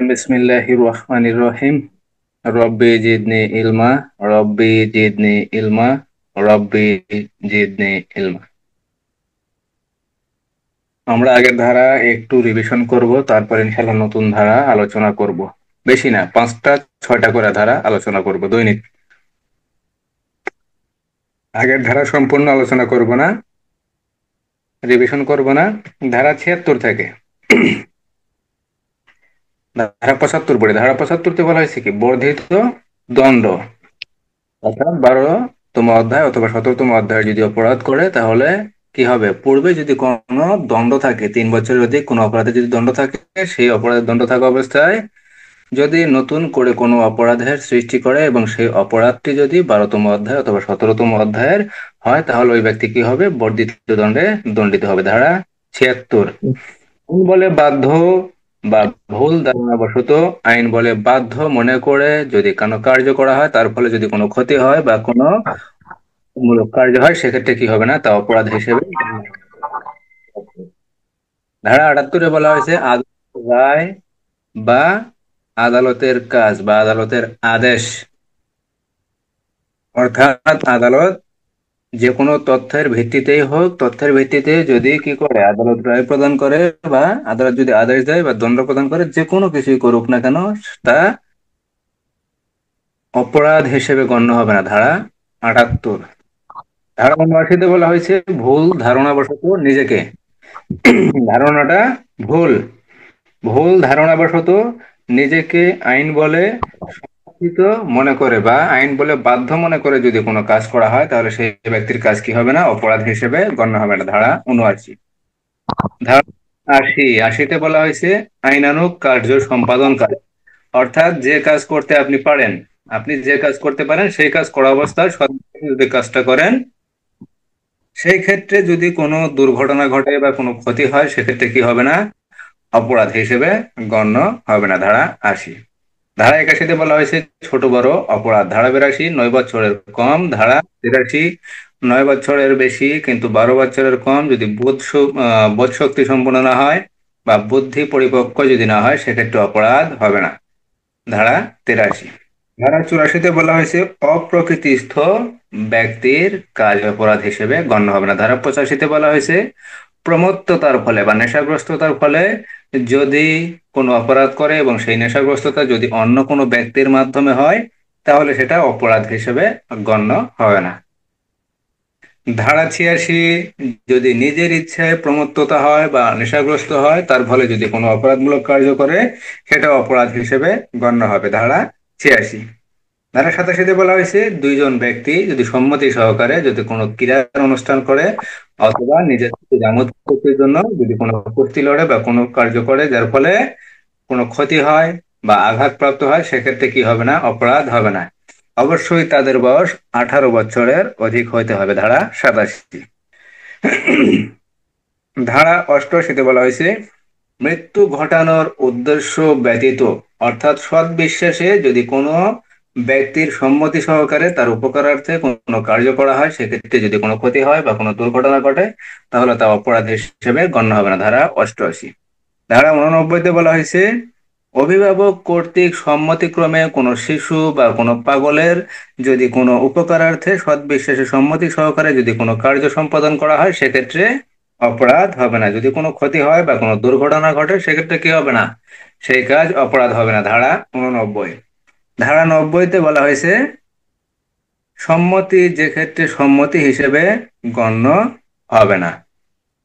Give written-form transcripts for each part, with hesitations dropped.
বিসমিল্লাহির রহমানির রহিম। রব্বি জিদনি ইলমা, রব্বি জিদনি ইলমা, রব্বি জিদনি ইলমা। আমরা আগের ধারা একটু রিভিশন করব, তারপর ইনশাআল্লাহ নতুন ধারা আলোচনা করব। বেশি না, 5টা 6টা করে ধারা আলোচনা করব দৈনিক। আগের ধারা সম্পূর্ণ আলোচনা করব না, রিভিশন করব না। ধারা 76 থেকে ধারা 75 পড়ে। ধারা 75-তে বলা হয়েছে কি, বর্ধিত দণ্ড, অর্থাৎ 12তম অধ্যায় অথবা 17তম অধ্যায় যদি অপরাধ করে তাহলে কি হবে? পূর্বে যদি কোনো দণ্ড থাকে, 3 বছরের অধিক কোনো অপরাধে যদি দণ্ড থাকে, সেই অপরাধের দণ্ড থাকা অবস্থায় যদি নতুন করে কোনো অপরাধের সৃষ্টি করে এবং সেই অপরাধটি যদি 12তম অধ্যায় অথবা 17তম অধ্যায়ের হয়, তাহলে ওই ব্যক্তি কি হবে? বর্ধিত দণ্ডে দণ্ডিত হবে। ধারা 76। আইন বলে বাধ্য বা ভুল ধারণাবশত আইন বলে বাধ্য মনে করে যদি কোনো কার্য করা হয়, তার ফলে যদি কোনো ক্ষতি হয় বা কোনো মূলক কার্য হয়, সেক্ষেত্রে কি হবে না? তা অপরাধ হিসেবে গণ্য হবে। ধারা 78-এ বলা হয়েছে আদালতের রায় বা আদালতের কাজ বা আদালতের আদেশ, অর্থাৎ আদালত যে কোনো তথ্যের ভিত্তিতেই হোক, তথ্যের ভিত্তিতে যদি কি করে আদালত রায় প্রদান করে বা আদালত যদি আদেশ দেয় বা দণ্ড প্রদান করে, যে কোনো কিছুই করুক না কেন, তা অপরাধ হিসেবে গণ্য হবে না। ধারা 78। ধারা 79-তে বলা হয়েছে ভুল ধারণাবশত নিজেকে, ধারণাটা ভুল, ভুল ধারণাবশত নিজেকে আইন বলে সমর্থিত মনে করে বা আইন বলে বাধ্য মনে করে যদি কোনো কাজ করা হয়, তাহলে সেই ব্যক্তির কাজ কি হবে না? অপরাধ হিসেবে গণ্য হবে না। ধারা 79। ধারা 80-তে বলা হয়েছে আইনানুগ কার্য সম্পাদন কাজ, অর্থাৎ যে কাজ করতে আপনি পারেন, আপনি যে কাজ করতে পারেন সেই কাজ করা অবস্থায় সৎভাবে যদি কাজটা করেন, সেই ক্ষেত্রে যদি কোনো দুর্ঘটনা ঘটে বা কোনো ক্ষতি হয়, সেক্ষেত্রে কি হবে না? অপরাধ হিসেবে গণ্য হবে না। ধারা 80। ধারা 81-তে বলা হয়েছে ছোট বড় অপরাধ। ধারা 82 9 বছরের কম। ধারা 83 9 বছরের বেশি কিন্তু 12 বছরের কম যদি বোধ শক্তি সম্পন্ন না হয় বা বুদ্ধি পরিপক্ক যদি না হয়, সেক্ষেত্রে অপরাধ হবে না। ধারা 83। ধারা 84-তে বলা হয়েছে অপ্রকৃতিস্থ ব্যক্তির কাজ অপরাধ হিসেবে গণ্য হবে না। ধারা 85-তে বলা হয়েছে প্রমত্ততার ফলে বা নেশাগ্রস্ততার ফলে যদি কোনো অপরাধ করে এবং সেই নেশাগ্রস্ততা যদি অন্য কোনো ব্যক্তির মাধ্যমে হয়, তাহলে সেটা অপরাধ হিসেবে গণ্য হবে না। ধারা 86, যদি নিজের ইচ্ছায় প্রমত্ততা হয় বা নেশাগ্রস্ত হয়, তার ফলে যদি কোনো অপরাধমূলক কার্য করে, সেটা অপরাধ হিসেবে গণ্য হবে। ধারা 86। ধারা 87-তে বলা হয়েছে দুইজন ব্যক্তি যদি সম্মতি সহকারে যদি কোনো ক্রীড়ার অনুষ্ঠান করে অথবা নিজের জামতপত্রের জন্য যদি কোনো কুস্তি লড়ে বা কোনো কার্য করে যার ফলে কোনো ক্ষতি হয় বা আঘাতপ্রাপ্ত হয়, সেক্ষেত্রে কি হবে না? অপরাধ হবে না। অবশ্যই তাদের বয়স 18 বছরের অধিক হইতে হবে। ধারা 87। ধারা 88-তে বলা হয়েছে মৃত্যু ঘটানোর উদ্দেশ্য ব্যতীত, অর্থাৎ সৎ বিশ্বাসে যদি কোনো ব্যক্তির সম্মতি সহকারে তার উপকারার্থে কোনো কার্য করা হয়, সেক্ষেত্রে যদি কোনো ক্ষতি হয় বা কোনো দুর্ঘটনা ঘটে, তাহলে তা অপরাধ হিসেবে গণ্য হবে না। ধারা 88। ধারা 89-তে বলা হয়েছে অভিভাবক কর্তৃক সম্মতিক্রমে কোনো শিশু বা কোনো পাগলের যদি কোনো উপকারার্থে সৎ বিশ্বাসে সম্মতি সহকারে যদি কোনো কার্য সম্পাদন করা হয়, সেক্ষেত্রে অপরাধ হবে না। যদি কোনো ক্ষতি হয় বা কোনো দুর্ঘটনা ঘটে, সেক্ষেত্রে কি হবে না? সেই কাজ অপরাধ হবে না। ধারা 89। ধারা 90-তে বলা হয়েছে সম্মতি যে ক্ষেত্রে সম্মতি হিসেবে গণ্য হবে না।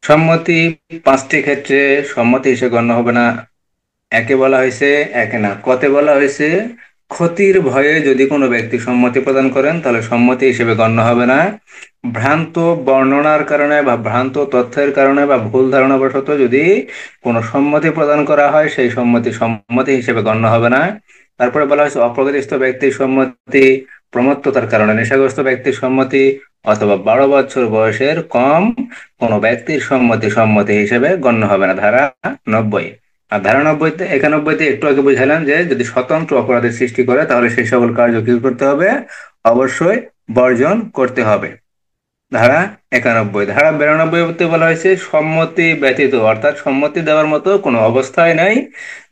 সম্মতি 5টি ক্ষেত্রে সম্মতি হিসেবে গণ্য হবে না। একে বলা হয়েছে, একে না, কতে বলা হয়েছে ক্ষতির ভয়ে যদি কোনো ব্যক্তি সম্মতি প্রদান করেন, তাহলে সম্মতি হিসেবে গণ্য হবে না। ভ্রান্ত বর্ণনার কারণে বা ভ্রান্ত তথ্যের কারণে বা ভুল ধারণাবশত যদি কোনো সম্মতি প্রদান করা হয়, সেই সম্মতি সম্মতি হিসেবে গণ্য হবে না। তারপরে বলা হয়েছে অপ্রকৃতিস্থ ব্যক্তির সম্মতি, প্রমত্ততার কারণে নেশাগ্রস্ত ব্যক্তির সম্মতি অথবা 12 বছর বয়সের কম কোনো ব্যক্তির সম্মতি সম্মতি হিসেবে গণ্য হবে না। ধারা 90। আর ধারা 90-তে 91-তে একটু আগে বুঝালাম যে যদি স্বতন্ত্র অপরাধের সৃষ্টি করে, তাহলে সেই সকল কার্য কি করতে হবে? অবশ্যই বর্জন করতে হবে। ধারা 91। ধারা 92 তে বলা হয়েছে সম্মতি ব্যতীত, অর্থাৎ সম্মতি দেওয়ার মতো কোনো অবস্থায় নাই,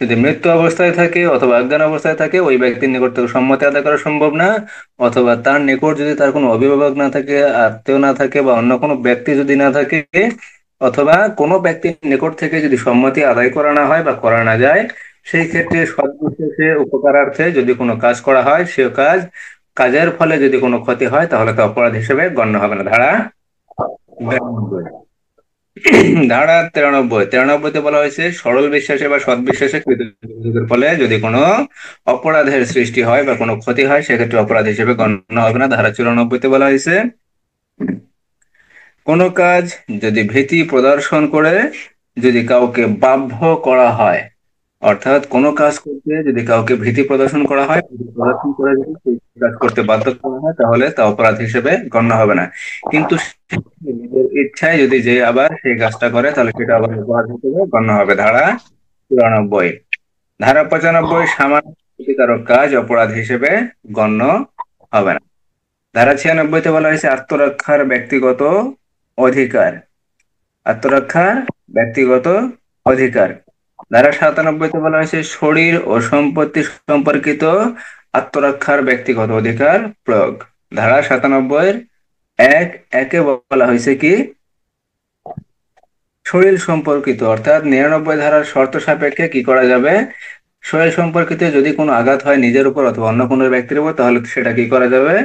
যদি মৃত্যু অবস্থায় থাকে অথবা অজ্ঞান অবস্থায় থাকে ওই ব্যক্তির নিকট থেকে সম্মতি আদায় করা সম্ভব না, অথবা তার নিকট যদি তার কোনো অভিভাবক না থাকে, আত্মীয় না থাকে, বা অন্য কোনো ব্যক্তি যদি না থাকে, অথবা কোনো ব্যক্তির নিকট থেকে যদি সম্মতি আদায় করা না হয় বা করা না যায়, সেই ক্ষেত্রে সদ্বিশেষে উপকারার্থে যদি কোনো কাজ করা হয়, সে কাজের ফলে যদি কোনো ক্ষতি হয় তাহলে তা অপরাধ হিসেবে গণ্য হবে না। ধারা 92। ধারা 93। 93 তে বলা হয়েছে সরল বিশ্বাসে বা সৎ বিশ্বাসে কৃত যোগাযোগের ফলে যদি কোনো অপরাধের সৃষ্টি হয় বা কোনো ক্ষতি হয় সেক্ষেত্রে অপরাধ হিসেবে গণ্য হবে না। ধারা 94 তে বলা হয়েছে কোনো কাজ যদি ভীতি প্রদর্শন করে যদি কাউকে বাধ্য করা হয়, অর্থাৎ কোনো কাজ করতে যদি কাউকে ভীতি প্রদর্শন করা হয়, ভীতি প্রদর্শন করে যদি সেই কাজ করতে বাধ্য করা হয় তাহলে তা অপরাধ হিসেবে গণ্য হবে না। কিন্তু সে নিজের ইচ্ছায় যদি যে আবার সেই কাজটা করে তাহলে সেটা আবার অপরাধ হিসেবে গণ্য হবে। ধারা 94। ধারা 95 সামান্য ক্ষতিকারক কাজ অপরাধ হিসেবে গণ্য হবে না। ধারা 96 তে বলা হয়েছে আত্মরক্ষার ব্যক্তিগত অধিকার। আত্মরক্ষার ব্যক্তিগত অধিকার। ধারা 97 তে বলা হয়েছে শরীর ও সম্পত্তি সম্পর্কিত আত্মরক্ষার ব্যক্তিগত অধিকার প্রয়োগ। ধারা 97 এক একে বলা হয়েছে কি শরীর সম্পর্কিত, অর্থাৎ 99 ধারার শর্ত সাপেক্ষে কি করা যাবে, শরীর সম্পর্কিত যদি কোনো আঘাত হয় নিজের উপর অথবা অন্য কোনো ব্যক্তির উপর তাহলে সেটা কি করা যাবে,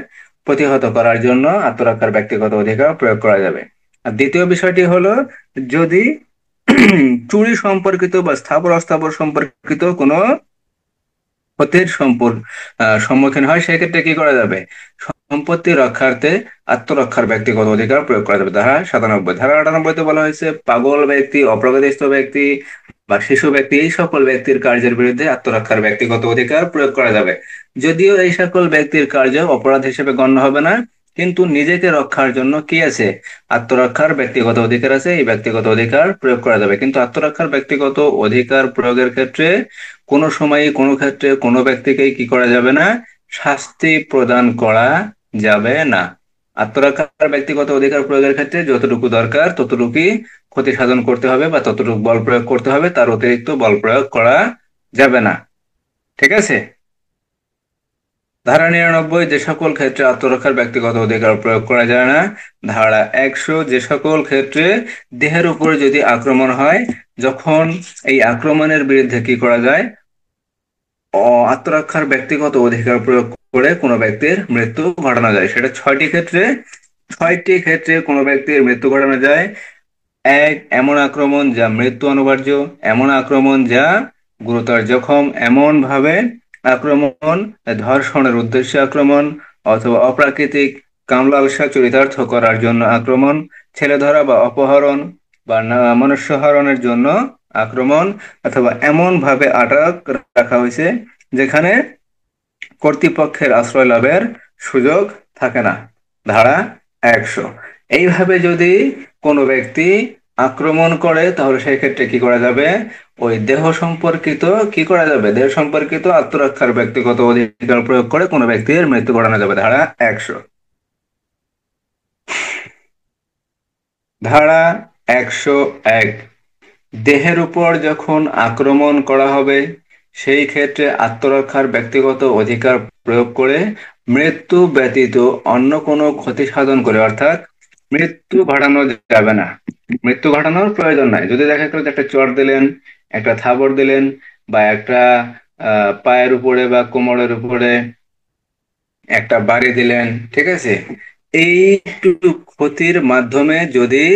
প্রতিহত করার জন্য আত্মরক্ষার ব্যক্তিগত অধিকার প্রয়োগ করা যাবে। আর দ্বিতীয় বিষয়টি হলো যদি চুরি সম্পর্কিত বা স্থাবর অস্থাবর সম্পর্কিত কোনো ক্ষতির সম্মুখীন হয় সেক্ষেত্রে কি করা যাবে, সম্পত্তি রক্ষার্থে আত্মরক্ষার ব্যক্তিগত অধিকার প্রয়োগ করা যাবে। ধারা 97। ধারা 98 তে বলা হয়েছে পাগল ব্যক্তি, অপ্রগতিস্থ ব্যক্তি বা শিশু ব্যক্তি এই সকল ব্যক্তির কার্যের বিরুদ্ধে আত্মরক্ষার ব্যক্তিগত অধিকার প্রয়োগ করা যাবে। যদিও এই সকল ব্যক্তির কার্য অপরাধ হিসেবে গণ্য হবে না, কিন্তু নিজেকে রক্ষার জন্য কি আছে, আত্মরক্ষার ব্যক্তিগত অধিকার আছে, এই ব্যক্তিগত অধিকার প্রয়োগ করা যাবে। কিন্তু আত্মরক্ষার ব্যক্তিগত অধিকার প্রয়োগের ক্ষেত্রে কোনো সময়ে কোনো ক্ষেত্রে কোনো ব্যক্তিকেই কি করা যাবে না, শাস্তি প্রদান করা যাবে না। আত্মরক্ষার ব্যক্তিগত অধিকার প্রয়োগের ক্ষেত্রে যতটুকু দরকার ততটুকুই ক্ষতি সাধন করতে হবে বা ততটুকু বল প্রয়োগ করতে হবে, তার অতিরিক্ত বল প্রয়োগ করা যাবে না। ঠিক আছে। ধারা 99 যে সকল ক্ষেত্রে আত্মরক্ষার ব্যক্তিগত অধিকার প্রয়োগ করা যায় না। ধারা 100 যে সকল ক্ষেত্রে দেহের উপরে যদি আক্রমণ হয়, যখন এই আক্রমণের বিরুদ্ধে কি করা যায়, আত্মরক্ষার ব্যক্তিগত অধিকার প্রয়োগ করে কোনো ব্যক্তির মৃত্যু ঘটানো যায়। সেটা 6টি ক্ষেত্রে, 6টি ক্ষেত্রে কোনো ব্যক্তির মৃত্যু ঘটানো যায়। এক, এমন আক্রমণ যা মৃত্যু অনিবার্য, এমন আক্রমণ যা গুরুতর জখম, এমন ভাবে আক্রমণ ধর্ষণের উদ্দেশ্যে আক্রমণ, অথবা অপ্রাকৃতিক কামলালসা চরিতার্থ করার জন্য আক্রমণ, ছেলে ধরা বা অপহরণ বা মনুষ্যহরণের জন্য আক্রমণ, অথবা এমন ভাবে আটক রাখা হয়েছে যেখানে কর্তৃপক্ষের আশ্রয় লাভের সুযোগ থাকে না। ধারা 100। এইভাবে যদি কোনো ব্যক্তি আক্রমণ করে তাহলে সেই ক্ষেত্রে কি করা যাবে, ওই দেহ সম্পর্কিত কি করা যাবে, দেহ সম্পর্কিত আত্মরক্ষার ব্যক্তিগত অধিকার প্রয়োগ করে কোনো ব্যক্তির মৃত্যু ঘটানো যাবে। ধারা 100। ধারা 101 দেহের উপর যখন আক্রমণ করা হবে সেই ক্ষেত্রে আত্মরক্ষার ব্যক্তিগত অধিকার প্রয়োগ করে মৃত্যু ব্যতীত অন্য কোনো ক্ষতি সাধন করে, অর্থাৎ মৃত্যু ঘটানো যাবে না, মৃত্যু ঘটানোর প্রয়োজন নাই। যদি দেখা গেল যে একটা চড় দিলেন, একটা থাবড় দিলেন, বা একটা পায়ের উপরে বা কোমরের উপরে একটা বাড়ি দিলেন, ঠিক আছে, এইটুকু ক্ষতির মাধ্যমে যদি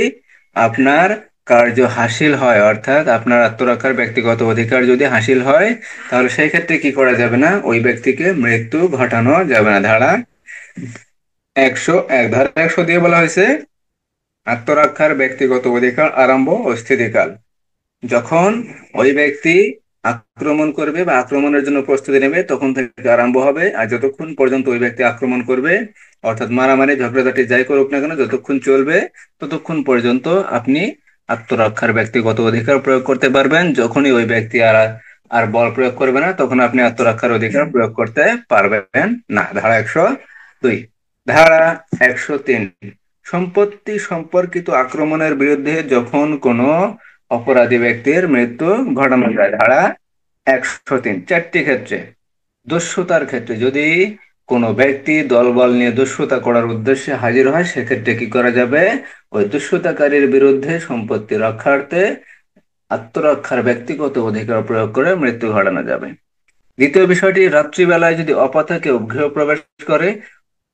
আপনার কার্য হাসিল হয়, অর্থাৎ আপনার আত্মরক্ষার ব্যক্তিগত অধিকার যদি হাসিল হয় তাহলে সেই ক্ষেত্রে কি করা যাবে না, ওই ব্যক্তিকে মৃত্যু ঘটানো যাবে না। ধারা 101। ধারা 100 দিয়ে বলা হয়েছে আত্মরক্ষার ব্যক্তিগত অধিকার আরম্ভ ও স্থিতিকাল। যখন ওই ব্যক্তি আক্রমণ করবে বা আক্রমণের জন্য প্রস্তুতি নেবে তখন থেকে আরম্ভ হবে, আর যতক্ষণ পর্যন্ত ওই ব্যক্তি আক্রমণ করবে, অর্থাৎ মারামারি ঝগড়াঝাটি যাই করুক না কেন যতক্ষণ চলবে ততক্ষণ পর্যন্ত আপনি আত্মরক্ষার ব্যক্তিগত অধিকার প্রয়োগ করতে পারবেন। যখনই ওই ব্যক্তি আর আর বল প্রয়োগ করবে না তখন আপনি আত্মরক্ষার অধিকার প্রয়োগ করতে পারবেন না। ধারা 102। ধারা 103 সম্পত্তি সম্পর্কিত আক্রমণের বিরুদ্ধে যখন কোনো অপরাধী ব্যক্তির মৃত্যু ঘটানো যায়, ধারা 103। চারটি ক্ষেত্রে: দস্যুতার ক্ষেত্রে, যদি কোনো ব্যক্তি দলবল নিয়ে দস্যুতা করার উদ্দেশ্যে হাজির হয়, সেক্ষেত্রে কি করা যাবে? ওই দস্যুতাকারীর বিরুদ্ধে সম্পত্তি রক্ষার্থে আত্মরক্ষার ব্যক্তিগত অধিকার প্রয়োগ করে মৃত্যু ঘটানো যাবে। দ্বিতীয় বিষয়টি, রাত্রিবেলায় যদি অপথে কেউ গৃহ প্রবেশ করে,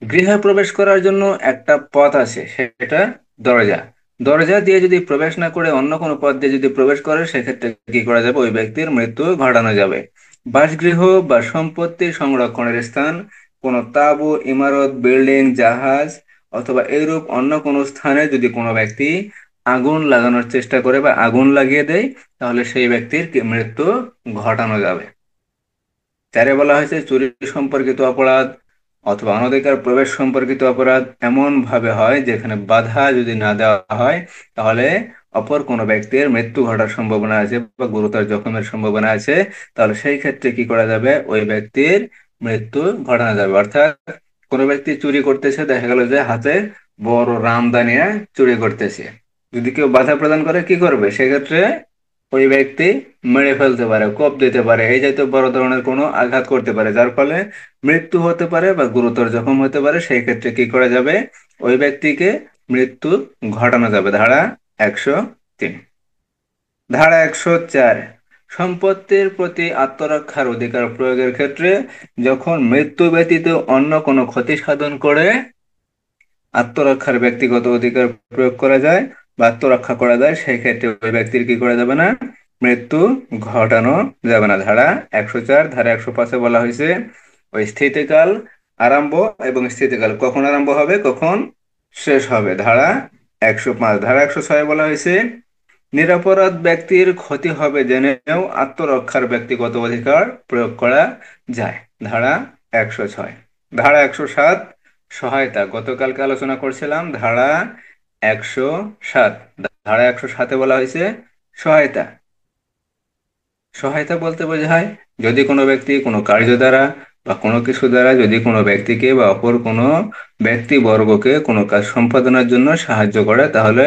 গৃহে প্রবেশ করার জন্য একটা পথ আছে, সেটা দরজা। দরজা দিয়ে যদি প্রবেশ না করে অন্য কোনো পথ দিয়ে যদি প্রবেশ করে, সেক্ষেত্রে কি করা যাবে? ওই ব্যক্তির মৃত্যু ঘটানো যাবে। বাসগৃহ বা সম্পত্তি সংরক্ষণের স্থান, কোনো তাঁবু, ইমারত, বিল্ডিং, জাহাজ অথবা এইরূপ অন্য কোনো স্থানে যদি কোনো ব্যক্তি আগুন লাগানোর চেষ্টা করে বা আগুন লাগিয়ে দেয়, তাহলে সেই ব্যক্তির মৃত্যু ঘটানো যাবে। চারে বলা হয়েছে, চুরি সম্পর্কিত অপরাধ অথবা অনধিকার প্রবেশ সম্পর্কিত অপরাধ এমন ভাবে হয় যেখানে বাধা যদি না দেওয়া হয়, তাহলে অপর কোনো ব্যক্তির মৃত্যু ঘটার সম্ভাবনা আছে বা গুরুতর জখমের সম্ভাবনা আছে, তাহলে সেই ক্ষেত্রে কি করা যাবে? ওই ব্যক্তির মৃত্যু ঘটানো যাবে। অর্থাৎ কোনো ব্যক্তি চুরি করতেছে, দেখা গেল যে হাতে বড় রামদা নিয়ে চুরি করতেছে, যদি কেউ বাধা প্রদান করে, কি করবে? সেক্ষেত্রে ওই ব্যক্তি মেরে ফেলতে পারে, কোপ দিতে পারে, এই জাতীয় বড় ধরনের কোনো আঘাত করতে পারে, যার ফলে মৃত্যু হতে পারে বা গুরুতর জখম হতে পারে। সেই ক্ষেত্রে কি করা যাবে? ওই ব্যক্তিকে মৃত্যু ঘটানো যাবে। ধারা 103। ধারা 104, সম্পত্তির প্রতি আত্মরক্ষার অধিকার প্রয়োগের ক্ষেত্রে যখন মৃত্যু ব্যতীত অন্য কোনো ক্ষতি সাধন করে আত্মরক্ষার ব্যক্তিগত অধিকার প্রয়োগ করা যায় বা আত্মরক্ষা করা যায়, সেই ক্ষেত্রে ওই ব্যক্তির কি করা যাবে না? মৃত্যু ঘটানো যাবে না। ধারা 104। ধারা 105-এ বলা হয়েছে, ওই স্থিতিকাল আরম্ভ এবং স্থিতিকাল কখন আরম্ভ হবে, কখন শেষ হবে। ধারা 105। ধারা 106-এ বলা হয়েছে, নিরপরাধ ব্যক্তির ক্ষতি হবে জেনেও আত্মরক্ষার ব্যক্তিগত অধিকার প্রয়োগ করা যায়। ধারা 106। ধারা 107, সহায়তা। গতকালকে আলোচনা করছিলাম ধারা 107। ধারা 107-এ বলা হয়েছে সহায়তা। সহায়তা বলতে বোঝায়, যদি কোনো ব্যক্তি কোনো কার্য দ্বারা বা কোনো কিছু দ্বারা যদি কোনো ব্যক্তিকে বা অপর কোনো ব্যক্তিবর্গকে কোনো কাজ সম্পাদনের জন্য সাহায্য করে, তাহলে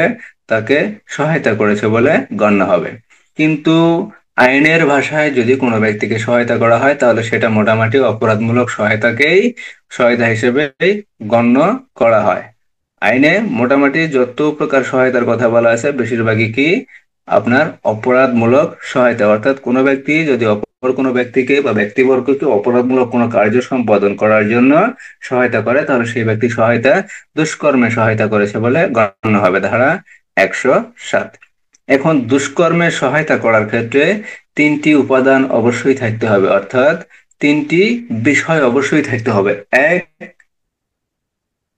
তাকে সহায়তা করেছে বলে গণ্য হবে। কিন্তু আইনের ভাষায় যদি কোনো ব্যক্তিকে সহায়তা করা হয়, তাহলে সেটা মোটামুটি অপরাধমূলক সহায়তাকেই সহায়তা হিসেবেই গণ্য করা হয়। আইনে মোটামুটি যত প্রকার সহায়তার কথা বলা আছে, বেশিরভাগই কি আপনার অপরাধমূলক সহায়তা। অর্থাৎ কোনো ব্যক্তি যদি অপর কোনো ব্যক্তিকে বা ব্যক্তিবর্গকে অপরাধমূলক কোনো কার্য সম্পাদন করার জন্য সহায়তা করে, তাহলে সেই ব্যক্তি সহায়তা দুষ্কর্মে সহায়তা করেছে বলে গণ্য হবে। ধারা 107। এখন দুষ্কর্মে সহায়তা করার ক্ষেত্রে তিনটি উপাদান অবশ্যই থাকতে হবে, অর্থাৎ তিনটি বিষয় অবশ্যই থাকতে হবে। এক,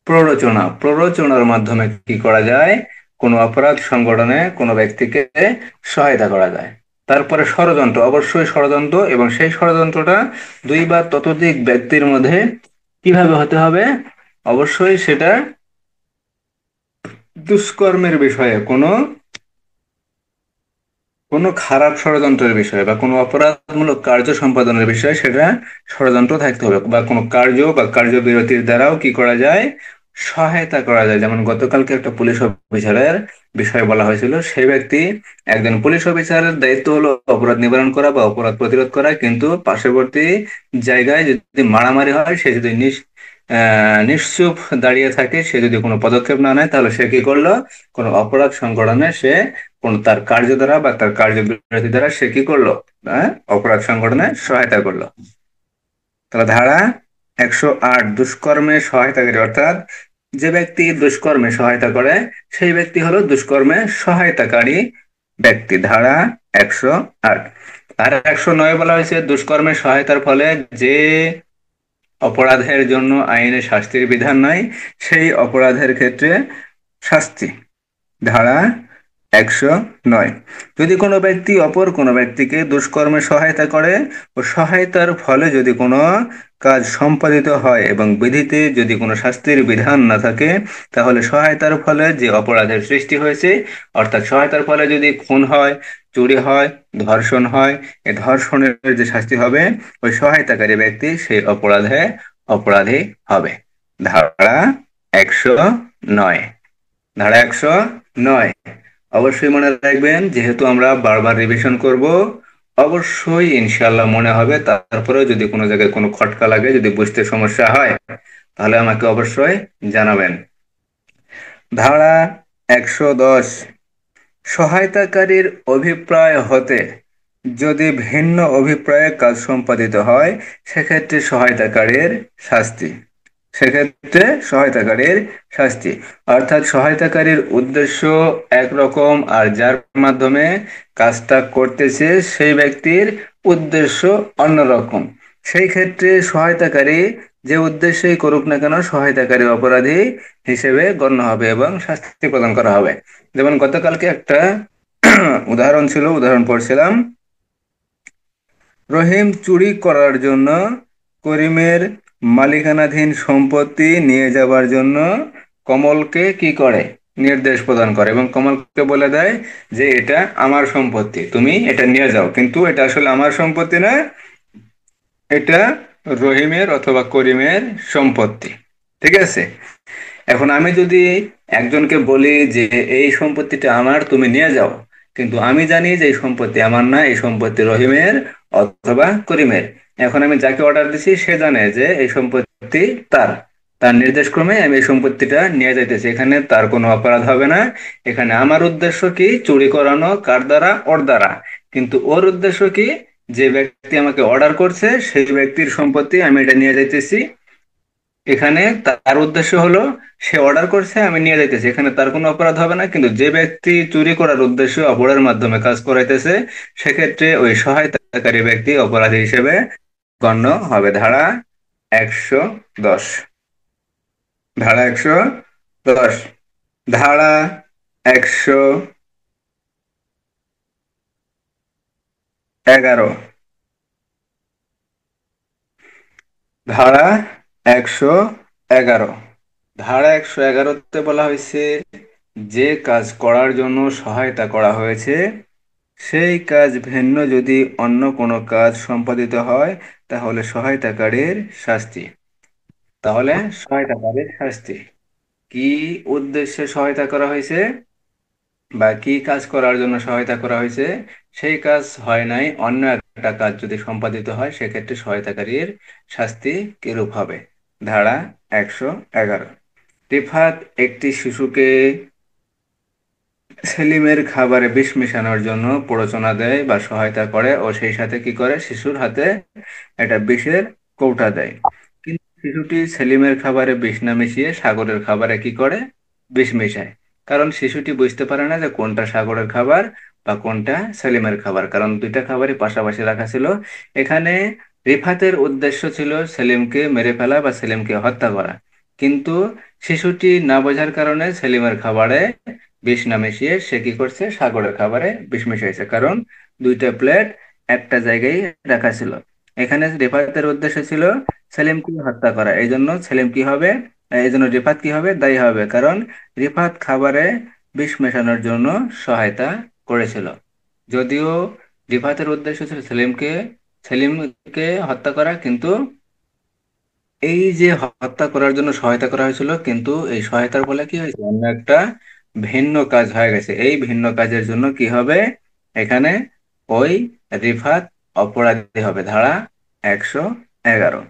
প্ররোচনা। প্ররোচনার মাধ্যমে কি করা যায়? কোনো অপরাধ সংগঠনে কোনো ব্যক্তিকে সহায়তা করা যায়। তারপরে ষড়যন্ত্র, অবশ্যই ষড়যন্ত্র, এবং সেই ষড়যন্ত্রটা দুই বা ততোধিক ব্যক্তির মধ্যে কিভাবে হতে হবে? অবশ্যই সেটা দুষ্কর্মের বিষয়ে, কোনো কোনো খারাপ ষড়যন্ত্রের বিষয়ে বা কোনো অপরাধমূলক কার্য সম্পাদনের বিষয়ে সেটা ষড়যন্ত্র থাকতে হবে, বা কোনো কার্য বা কার্যবিরতির দ্বারাও কি করা যায়? সহায়তা করা যায়। যেমন গতকালকে একটা পুলিশ অফিসারের বিষয়ে বলা হয়েছিল, সেই ব্যক্তি, একজন পুলিশ অফিসারের দায়িত্ব হলো অপরাধ নিবারণ করা বা অপরাধ প্রতিরোধ করা, কিন্তু পার্শ্ববর্তী জায়গায় যদি মারামারি হয়, সে যদি নিশ্চুপ দাঁড়িয়ে থাকে, সে যদি কোনো পদক্ষেপ না নেয়, তাহলে সে কি করলো? কোনো অপরাধ সংগঠনে সে কোন তার কার্য দ্বারা বা তার কার্যবিরতি দ্বারা সে কি করলো? অপরাধ সংগঠনে সহায়তা করলো। তাহলে ধারা 108, দুষ্কর্মে সহায়তাকারী, অর্থাৎ যে ব্যক্তি দুষ্কর্মে সহায়তা করে সেই ব্যক্তি হলো দুষ্কর্মে সহায়তাকারী ব্যক্তি। ধারা 108। ধারা 109 বলা হয়েছে, দুষ্কর্মে সহায়তার ফলে যে অপরাধের জন্য আইনে শাস্তির বিধান নাই, সেই অপরাধের ক্ষেত্রে শাস্তি। ধারা 109, যদি কোনো ব্যক্তি অপর কোনো ব্যক্তিকে দুষ্কর্মে সহায়তা করে ও সহায়তার ফলে যদি কোনো কাজ সম্পাদিত হয় এবং বিধিতে যদি কোনো শাস্তির বিধান না থাকে, তাহলে সহায়তার ফলে যে অপরাধের সৃষ্টি হয়েছে, অর্থাৎ সহায়তার ফলে যদি খুন হয়, চুরি হয়, ধর্ষণ হয়, এই ধর্ষণের যে শাস্তি হবে, ওই সহায়তাকারী ব্যক্তি সেই অপরাধে অপরাধী হবে। ধারা 109। ধারা 109। অবশ্যই মনে রাখবেন, যেহেতু আমরা বারবার রিভিশন করব, অবশ্যই ইনশাল্লাহ মনে হবে। তারপরেও যদি কোনো জায়গায় কোনো খটকা লাগে, যদি বুঝতে সমস্যা হয়, তাহলে আমাকে অবশ্যই জানাবেন। ধারা 110, সহায়তাকারীর অভিপ্রায় হতে যদি ভিন্ন অভিপ্রায়ে কাজ সম্পাদিত হয়, সেক্ষেত্রে সহায়তাকারীর শাস্তি। সেক্ষেত্রে সহায়তাকারীর শাস্তি, অর্থাৎ সহায়তাকারীর উদ্দেশ্য একরকম, আর যার মাধ্যমে কাজটা করতেছে সেই ব্যক্তির উদ্দেশ্য অন্যরকম। সেই ক্ষেত্রে সহায়তাকারী যে উদ্দেশ্যেই করুক না কেন, সহায়তাকারী অপরাধী হিসেবে গণ্য হবে এবং শাস্তি প্রদান করা হবে। যেমন গতকালকে একটা উদাহরণ ছিল, উদাহরণ পড়ছিলাম। রহিম চুরি করার জন্য করিমের মালিকানাধীন সম্পত্তি নিয়ে যাবার জন্য কমলকে কি করে, নির্দেশ প্রদান করে, এবং কমলকে বলে দেয় যে এটা আমার সম্পত্তি, তুমি এটা নিয়ে যাও, কিন্তু এটা আসলে আমার সম্পত্তি না, এটা রহিমের অথবা করিমের সম্পত্তি। ঠিক আছে। এখন আমি যদি একজনকে বলি যে এই সম্পত্তিটা আমার, তুমি নিয়ে যাও, কিন্তু আমি জানি যে এই সম্পত্তি আমার না, এই সম্পত্তি রহিমের অথবা করিমের। এখন আমি যাকে অর্ডার দিছি সে জানে যে এই সম্পত্তি তার, তার নির্দেশ ক্রমে আমি এই সম্পত্তিটা নিয়ে যাইতেছি, এখানে তার কোনো অপরাধ হবে না। এখানে আমার উদ্দেশ্য কি, চুরি করানো, কার দ্বারা, ওর দ্বারা। কিন্তু ওর উদ্দেশ্য কি, যে ব্যক্তি আমাকে অর্ডার করছে সেই ব্যক্তির সম্পত্তি আমি এটা নিয়ে যাইতেছি। এখানে তার উদ্দেশ্য হলো সে অর্ডার করছে, আমি নিয়ে যাইতেছি, এখানে তার কোনো অপরাধ হবে না। কিন্তু যে ব্যক্তি চুরি করার উদ্দেশ্যে অপরের মাধ্যমে কাজ করাইতেছে, সেক্ষেত্রে ওই সহায়তাকারী ব্যক্তি অপরাধী হিসেবে গণ্য হবে। ধারা 110। ধারা 110। ধারা 111। ধারা 111। ধারা 111-তে বলা হয়েছে, যে কাজ করার জন্য সহায়তা করা হয়েছে সেই কাজ ভিন্ন যদি অন্য কোনো কাজ সম্পাদিত হয়, তাহলে সহায়তাকারীর শাস্তি। তাহলে সহায়তাকারীর শাস্তি, কি উদ্দেশ্যে সহায়তা করা হয়েছে বা কি কাজ করার জন্য সহায়তা করা হয়েছে, সেই কাজ হয় নাই, অন্য একটা কাজ যদি সম্পাদিত হয়, সেক্ষেত্রে সহায়তাকারীর শাস্তি কিরূপ হবে। ধারা 111। রিফাত একটি শিশুকে সেলিমের খাবারে বিষ মেশানোর জন্য প্ররোচনা দেয় বা সহায়তা করে, ও সেই সাথে কি করে, শিশুর হাতে একটা বিষের কৌটা দেয়। কিন্তু শিশুটি সেলিমের খাবারে বিষ না মিশিয়ে সাগরের খাবারে কি করে, বিষ মেশায়। কারণ শিশুটি বুঝতে পারে না যে কোনটা সাগরের খাবার বা কোনটা সেলিমের খাবার, কারণ দুইটা খাবারই পাশাপাশি রাখা ছিল। এখানে রিফাতের উদ্দেশ্য ছিল সেলিমকে মেরে ফেলা বা সেলিমকে হত্যা করা, কিন্তু শিশুটি না বোঝার কারণে সেলিমের খাবারে বিষ না মিশিয়ে সে কি করছে, সাগরের খাবারে বিষ মিশাইছে। কারণ দুইটা প্লেট একটা জায়গায় রাখা ছিল। এখানে রিফাতের উদ্দেশ্য ছিল সেলিমকে হত্যা করা, এই জন্য সেলিম কি হবে, এই জন্য রিফাত কি হবে, দায়ী হবে, কারণ রিফাত খাবারে বিষ মেশানোর জন্য সহায়তা করেছিল। যদিও রিফাতের উদ্দেশ্য ছিল সেলিমকে হত্যা করা, কিন্তু এই যে হত্যা করার জন্য সহায়তা করা হয়েছিল, কিন্তু এই সহায়তার ফলে কি হয়েছে, অন্য একটা ভিন্ন কাজ হয়ে গেছে। এই ভিন্ন কাজের জন্য কি হবে, এখানে ওই রিফাত অপরাধী হবে। ধারা 111।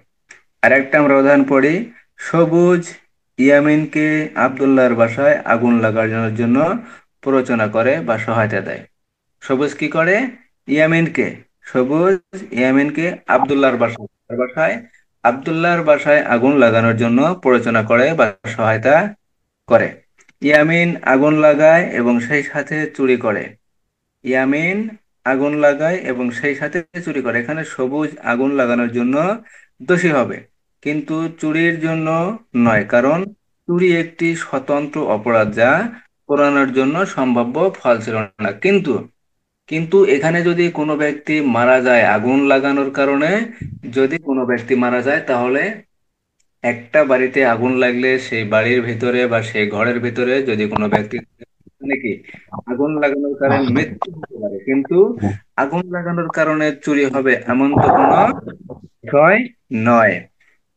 আর একটা আমরা উদাহরণ পড়ি। সবুজ ইয়ামিনকে আব্দুল্লাহর বাসায় আগুন লাগানোর জন্য প্ররোচনা করে বা সহায়তা দেয়। সবুজ কি করে, ইয়ামিনকে, সবুজ ইয়ামিনকে আব্দুল্লাহর বাসায় আব্দুল্লাহর বাসায় আগুন লাগানোর জন্য প্ররোচনা করে বা সহায়তা করে। ইয়ামিন আগুন লাগায় এবং সেই সাথে চুরি করে। ইয়ামিন আগুন লাগায় এবং সেই সাথে চুরি করে। এখানে সবুজ আগুন লাগানোর জন্য দোষী হবে, কিন্তু চুরির জন্য নয়, কারণ চুরি একটি স্বতন্ত্র অপরাধ যা পোড়ানোর জন্য সম্ভাব্য ফল ছিল না। কিন্তু কিন্তু এখানে যদি কোনো ব্যক্তি মারা যায় আগুন লাগানোর কারণে, যদি কোনো ব্যক্তি মারা যায়, তাহলে একটা বাড়িতে আগুন লাগলে সেই বাড়ির ভিতরে বা সেই ঘরের ভিতরে যদি কোনো ব্যক্তি নাকি আগুন লাগানোর কারণে মৃত্যু হতে পারে, কিন্তু আগুন লাগানোর কারণে চুরি হবে এমন তো কোনো বিষয় নয়।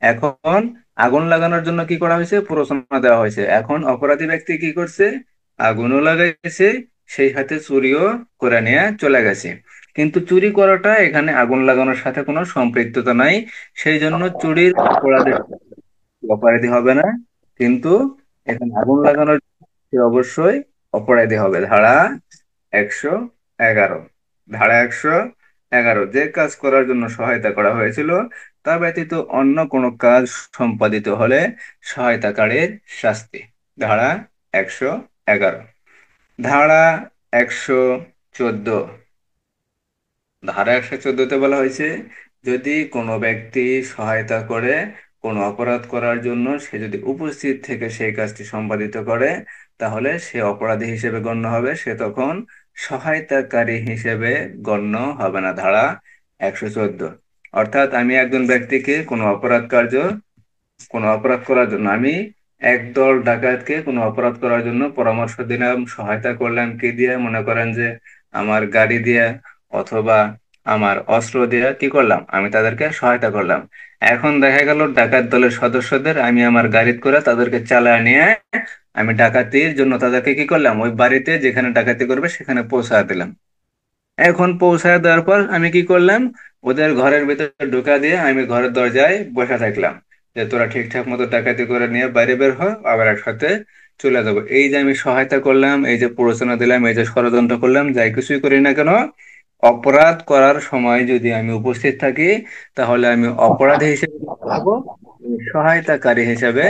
এখন আগুন লাগানোর জন্য কি করা হয়েছে, প্ররোচনা দেওয়া হয়েছে। এখন অপরাধী ব্যক্তি কি করছে, আগুনও লাগাইছে, সেই সাথে চুরিও করে নিয়ে চলে গেছে। কিন্তু চুরি করাটা এখানে আগুন লাগানোর সাথে কোনো সম্পৃক্ততা নাই, সেই জন্য চুরির অপরাধী অপরাধী হবে না। কিন্তু এখানে আগুন লাগানোর সে অবশ্যই অপরাধী হবে। ধারা 111, ধারা 111, যে কাজ করার জন্য সহায়তা করা হয়েছিল তা ব্যতীত অন্য কোনো কাজ সম্পাদিত হলে সহায়তাকারীর শাস্তি। ধারা 111। ধারা 114, ধারা 114-তে বলা হয়েছে, যদি কোনো ব্যক্তি সহায়তা করে কোনো অপরাধ করার জন্য, সে যদি উপস্থিত থেকে সেই কাজটি সম্পাদিত করে, তাহলে সে অপরাধী হিসেবে গণ্য হবে, সে তখন সহায়তাকারী হিসেবে গণ্য হবে না। ধারা 114। অর্থাৎ আমি একজন ব্যক্তিকে কোনো অপরাধ করার জন্য আমি একদল ডাকাতকে কোনো অপরাধ করার জন্য পরামর্শ দিলাম, সহায়তা করলাম, কি দিয়ে, মনে করেন যে আমার গাড়ি দিয়ে অথবা আমার অস্ত্র দিয়ে কি করলাম, আমি তাদেরকে সহায়তা করলাম। এখন দেখা গেল ডাকাত দলের সদস্যদের আমি আমার গাড়িতে করে তাদেরকে চালায় নিয়ে আমি ডাকাতির জন্য তাদেরকে কি করলাম, ওই বাড়িতে যেখানে ডাকাতি করবে সেখানে পৌঁছা দিলাম। এখন পৌঁছায় দেওয়ার পর আমি কি করলাম, ওদের ঘরের ভিতরে ঢুকা দিয়ে আমি ঘরের দরজায় বসে থাকলাম, যে তোরা ঠিকঠাক মতো ডাকাতি করে নিয়ে বাইরে বের হ, আবার একসাথে চলে যাবো। এই যে আমি সহায়তা করলাম, এই যে প্ররোচনা দিলাম, এই যে ষড়যন্ত্র করলাম, যাই কিছুই করি না কেন, অপরাধ করার সময় যদি আমি উপস্থিত থাকি, তাহলে আমি অপরাধী হিসেবে হবো, সহায়তাকারী হিসেবে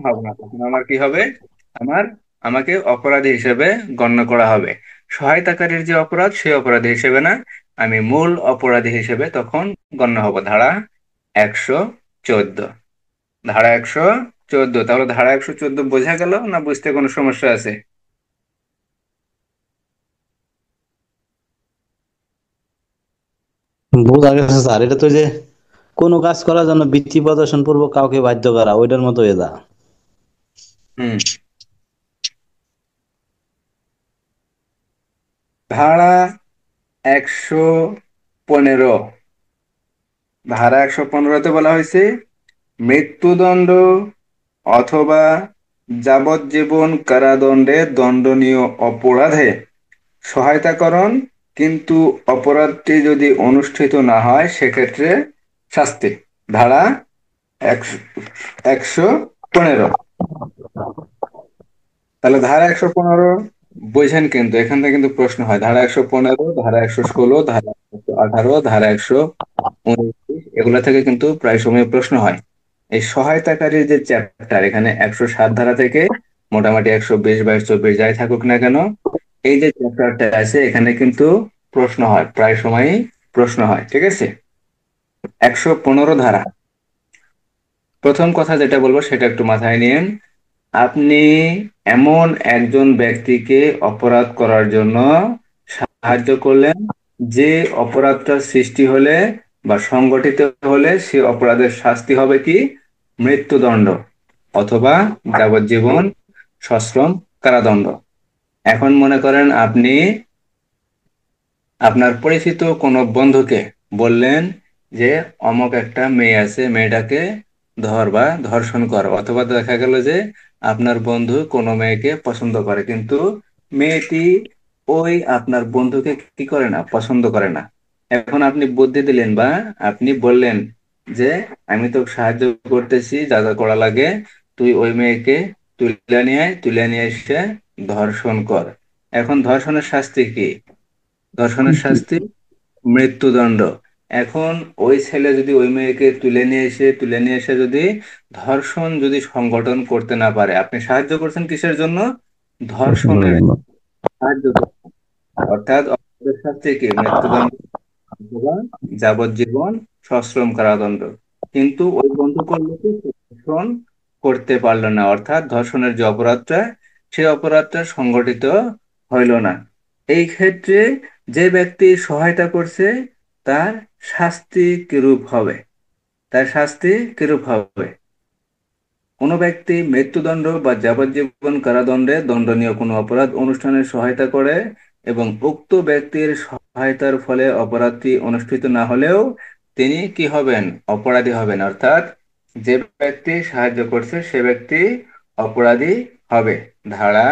হব না। তখন আমার কি হবে, আমার আমাকে অপরাধী হিসেবে গণ্য করা হবে। সহায়তাকারীর যে অপরাধ, সেই অপরাধী হিসেবে না, আমি মূল অপরাধী হিসেবে তখন গণ্য হব। ধারা 114, ধারা 114। তাহলে ধারা 114 বোঝা গেল না, বুঝতে কোনো সমস্যা আছে? বোঝা গেছে স্যার, এটা তো যে কোনো কাজ করার জন্য বৃত্তি প্রদর্শন পূর্বক কাউকে বাধ্য করা, ওইটার মতো এটা। হুম। ধারা 115, ধারা 115-তে বলা হয়েছে, মৃত্যুদণ্ড অথবা যাবজ্জীবন কারাদণ্ডে দণ্ডনীয় অপরাধে সহায়তাকরণ, কিন্তু অপরাধটি যদি অনুষ্ঠিত না হয় সেক্ষেত্রে শাস্তি। ধারা 115। তাহলে ধারা 115 বুঝেন, কিন্তু এখান থেকে কিন্তু প্রশ্ন হয়। ধারা 115, ধারা 116, ধারা 118, ধারা 119, এগুলা থেকে কিন্তু প্রায় সময় প্রশ্ন হয়। এই সহায়তাকারীর যে চ্যাপ্টার, এখানে 107 ধারা থেকে মোটামুটি 120, 22, 24 যাই থাকুক না কেন, এই যে চ্যাপ্টারটা আছে এখানে কিন্তু প্রশ্ন হয়, প্রায় সময়ই প্রশ্ন হয়। ঠিক আছে। 115 ধারা, প্রথম কথা যেটা বলবো সেটা একটু মাথায় নিন। আপনি এমন একজন ব্যক্তিকে অপরাধ করার জন্য সাহায্য করলেন, যে অপরাধটা সৃষ্টি হলে বা সংগঠিত হলে সে অপরাধের শাস্তি হবে কি, মৃত্যুদণ্ড অথবা যাবজ্জীবন সশ্রম কারাদণ্ড। এখন মনে করেন আপনি আপনার পরিচিত কোনো বন্ধুকে বললেন যে অমুক একটা মেয়ে আছে, মেয়েটাকে ধর বা ধর্ষণ কর। অথবা দেখা গেল যে আপনার বন্ধু কোনো মেয়েকে পছন্দ করে, কিন্তু মেয়েটি ওই আপনার বন্ধুকে কি করে না, পছন্দ করে না। এখন আপনি বুদ্ধি দিলেন বা আপনি বললেন যে আমি তো সাহায্য করতেছি, যা যা করা লাগে, তুই ওই মেয়েকে তুলে নিয়ে এসে ধর্ষণ কর। এখন ধর্ষণের শাস্তি কি, ধর্ষণের শাস্তি মৃত্যুদণ্ড। এখন ওই ছেলে যদি ওই মেয়েকে তুলে নিয়ে এসে যদি ধর্ষণ যদি সংগঠন করতে না পারে, আপনি সাহায্য করছেন কিসের জন্য, ধর্ষণের সাহায্য করছেন। অর্থাৎ অপরাধের শাস্তি কি, মৃত্যুদণ্ড অথবা যাবজ্জীবন সশ্রম কারাদণ্ড। কিন্তু ওই বন্ধু করলো কি, সে ধর্ষণ করতে পারলো না, অর্থাৎ ধর্ষণের যে অপরাধটা, সেই অপরাধটা সংগঠিত হইল না। এই ক্ষেত্রে যে ব্যক্তি সহায়তা করছে তার শাস্তি কিরূপ হবে, তার শাস্তি কিরূপ হবে। কোনো ব্যক্তি মৃত্যুদণ্ড বা যাবজ্জীবন কারাদণ্ডে দণ্ডনীয় কোনো অপরাধ অনুষ্ঠানের সহায়তা করে এবং উক্ত ব্যক্তির সহায়তার ফলে অপরাধটি অনুষ্ঠিত না হলেও তিনি কি হবেন, অপরাধী হবেন। অর্থাৎ যে ব্যক্তি সাহায্য করছে সে ব্যক্তি অপরাধী হবে। ধারা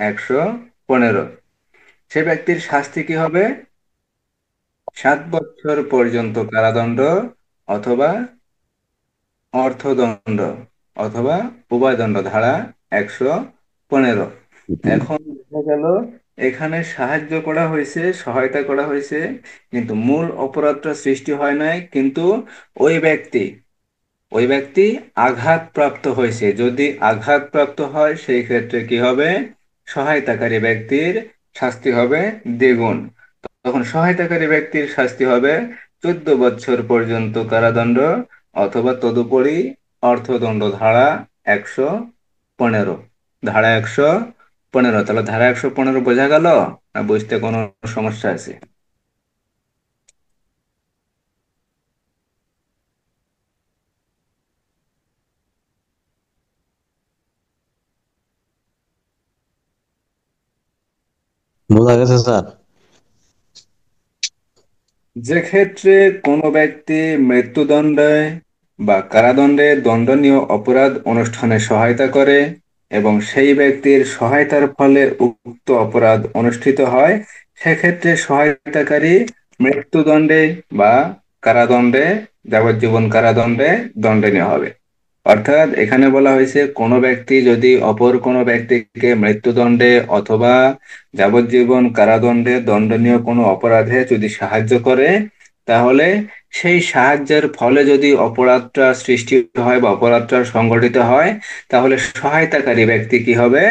115। সে ব্যক্তির শাস্তি কি হবে? 7 বছর পর্যন্ত কারাদণ্ড অথবা অর্থদণ্ড অথবা উভয়দণ্ড। ধারা 115। এখন দেখা গেল এখানে সাহায্য করা হয়েছে, সহায়তা করা হয়েছে, কিন্তু মূল অপরাধটা সৃষ্টি হয় নাই। কিন্তু ওই ব্যক্তি ওই ব্যক্তি আঘাতপ্রাপ্ত হয়েছে। যদি আঘাতপ্রাপ্ত হয় সেই ক্ষেত্রে কি হবে? সহায়তাকারী ব্যক্তির শাস্তি হবে দ্বিগুণ। তখন সহায়তাকারী ব্যক্তির শাস্তি হবে 14 বছর পর্যন্ত কারাদণ্ড অথবা তদুপরি অর্থদণ্ড। ধারা 115। ধারা 115। তাহলে ধারা 115 বোঝা গেল না বুঝতে কোনো সমস্যা আছে? বোঝা গেছে স্যার। যে ক্ষেত্রে কোনো ব্যক্তি মৃত্যুদণ্ডে বা কারাদণ্ডে দণ্ডনীয় অপরাধ অনুষ্ঠানে সহায়তা করে এবং সেই ব্যক্তির সহায়তার ফলে উক্ত অপরাধ অনুষ্ঠিত হয়, সেক্ষেত্রে সহায়তাকারী মৃত্যুদণ্ডে বা কারাদণ্ডে, যাবজ্জীবন কারাদণ্ডে দণ্ডনীয় হবে। অর্থাৎ এখানে বলা হয়েছে কোনো ব্যক্তি যদি অপর কোনো ব্যক্তিকে মৃত্যুদণ্ডে অথবা যাবজ্জীবন কারাদণ্ডে দণ্ডনীয় কোনো অপরাধে যদি সাহায্য করে, তাহলে সেই সাহায্যের ফলে যদি অপরাধটা সৃষ্টি হয় বা অপরাধটা সংঘটিত হয়, তাহলে সহায়তাকারী ব্যক্তি কি হবে?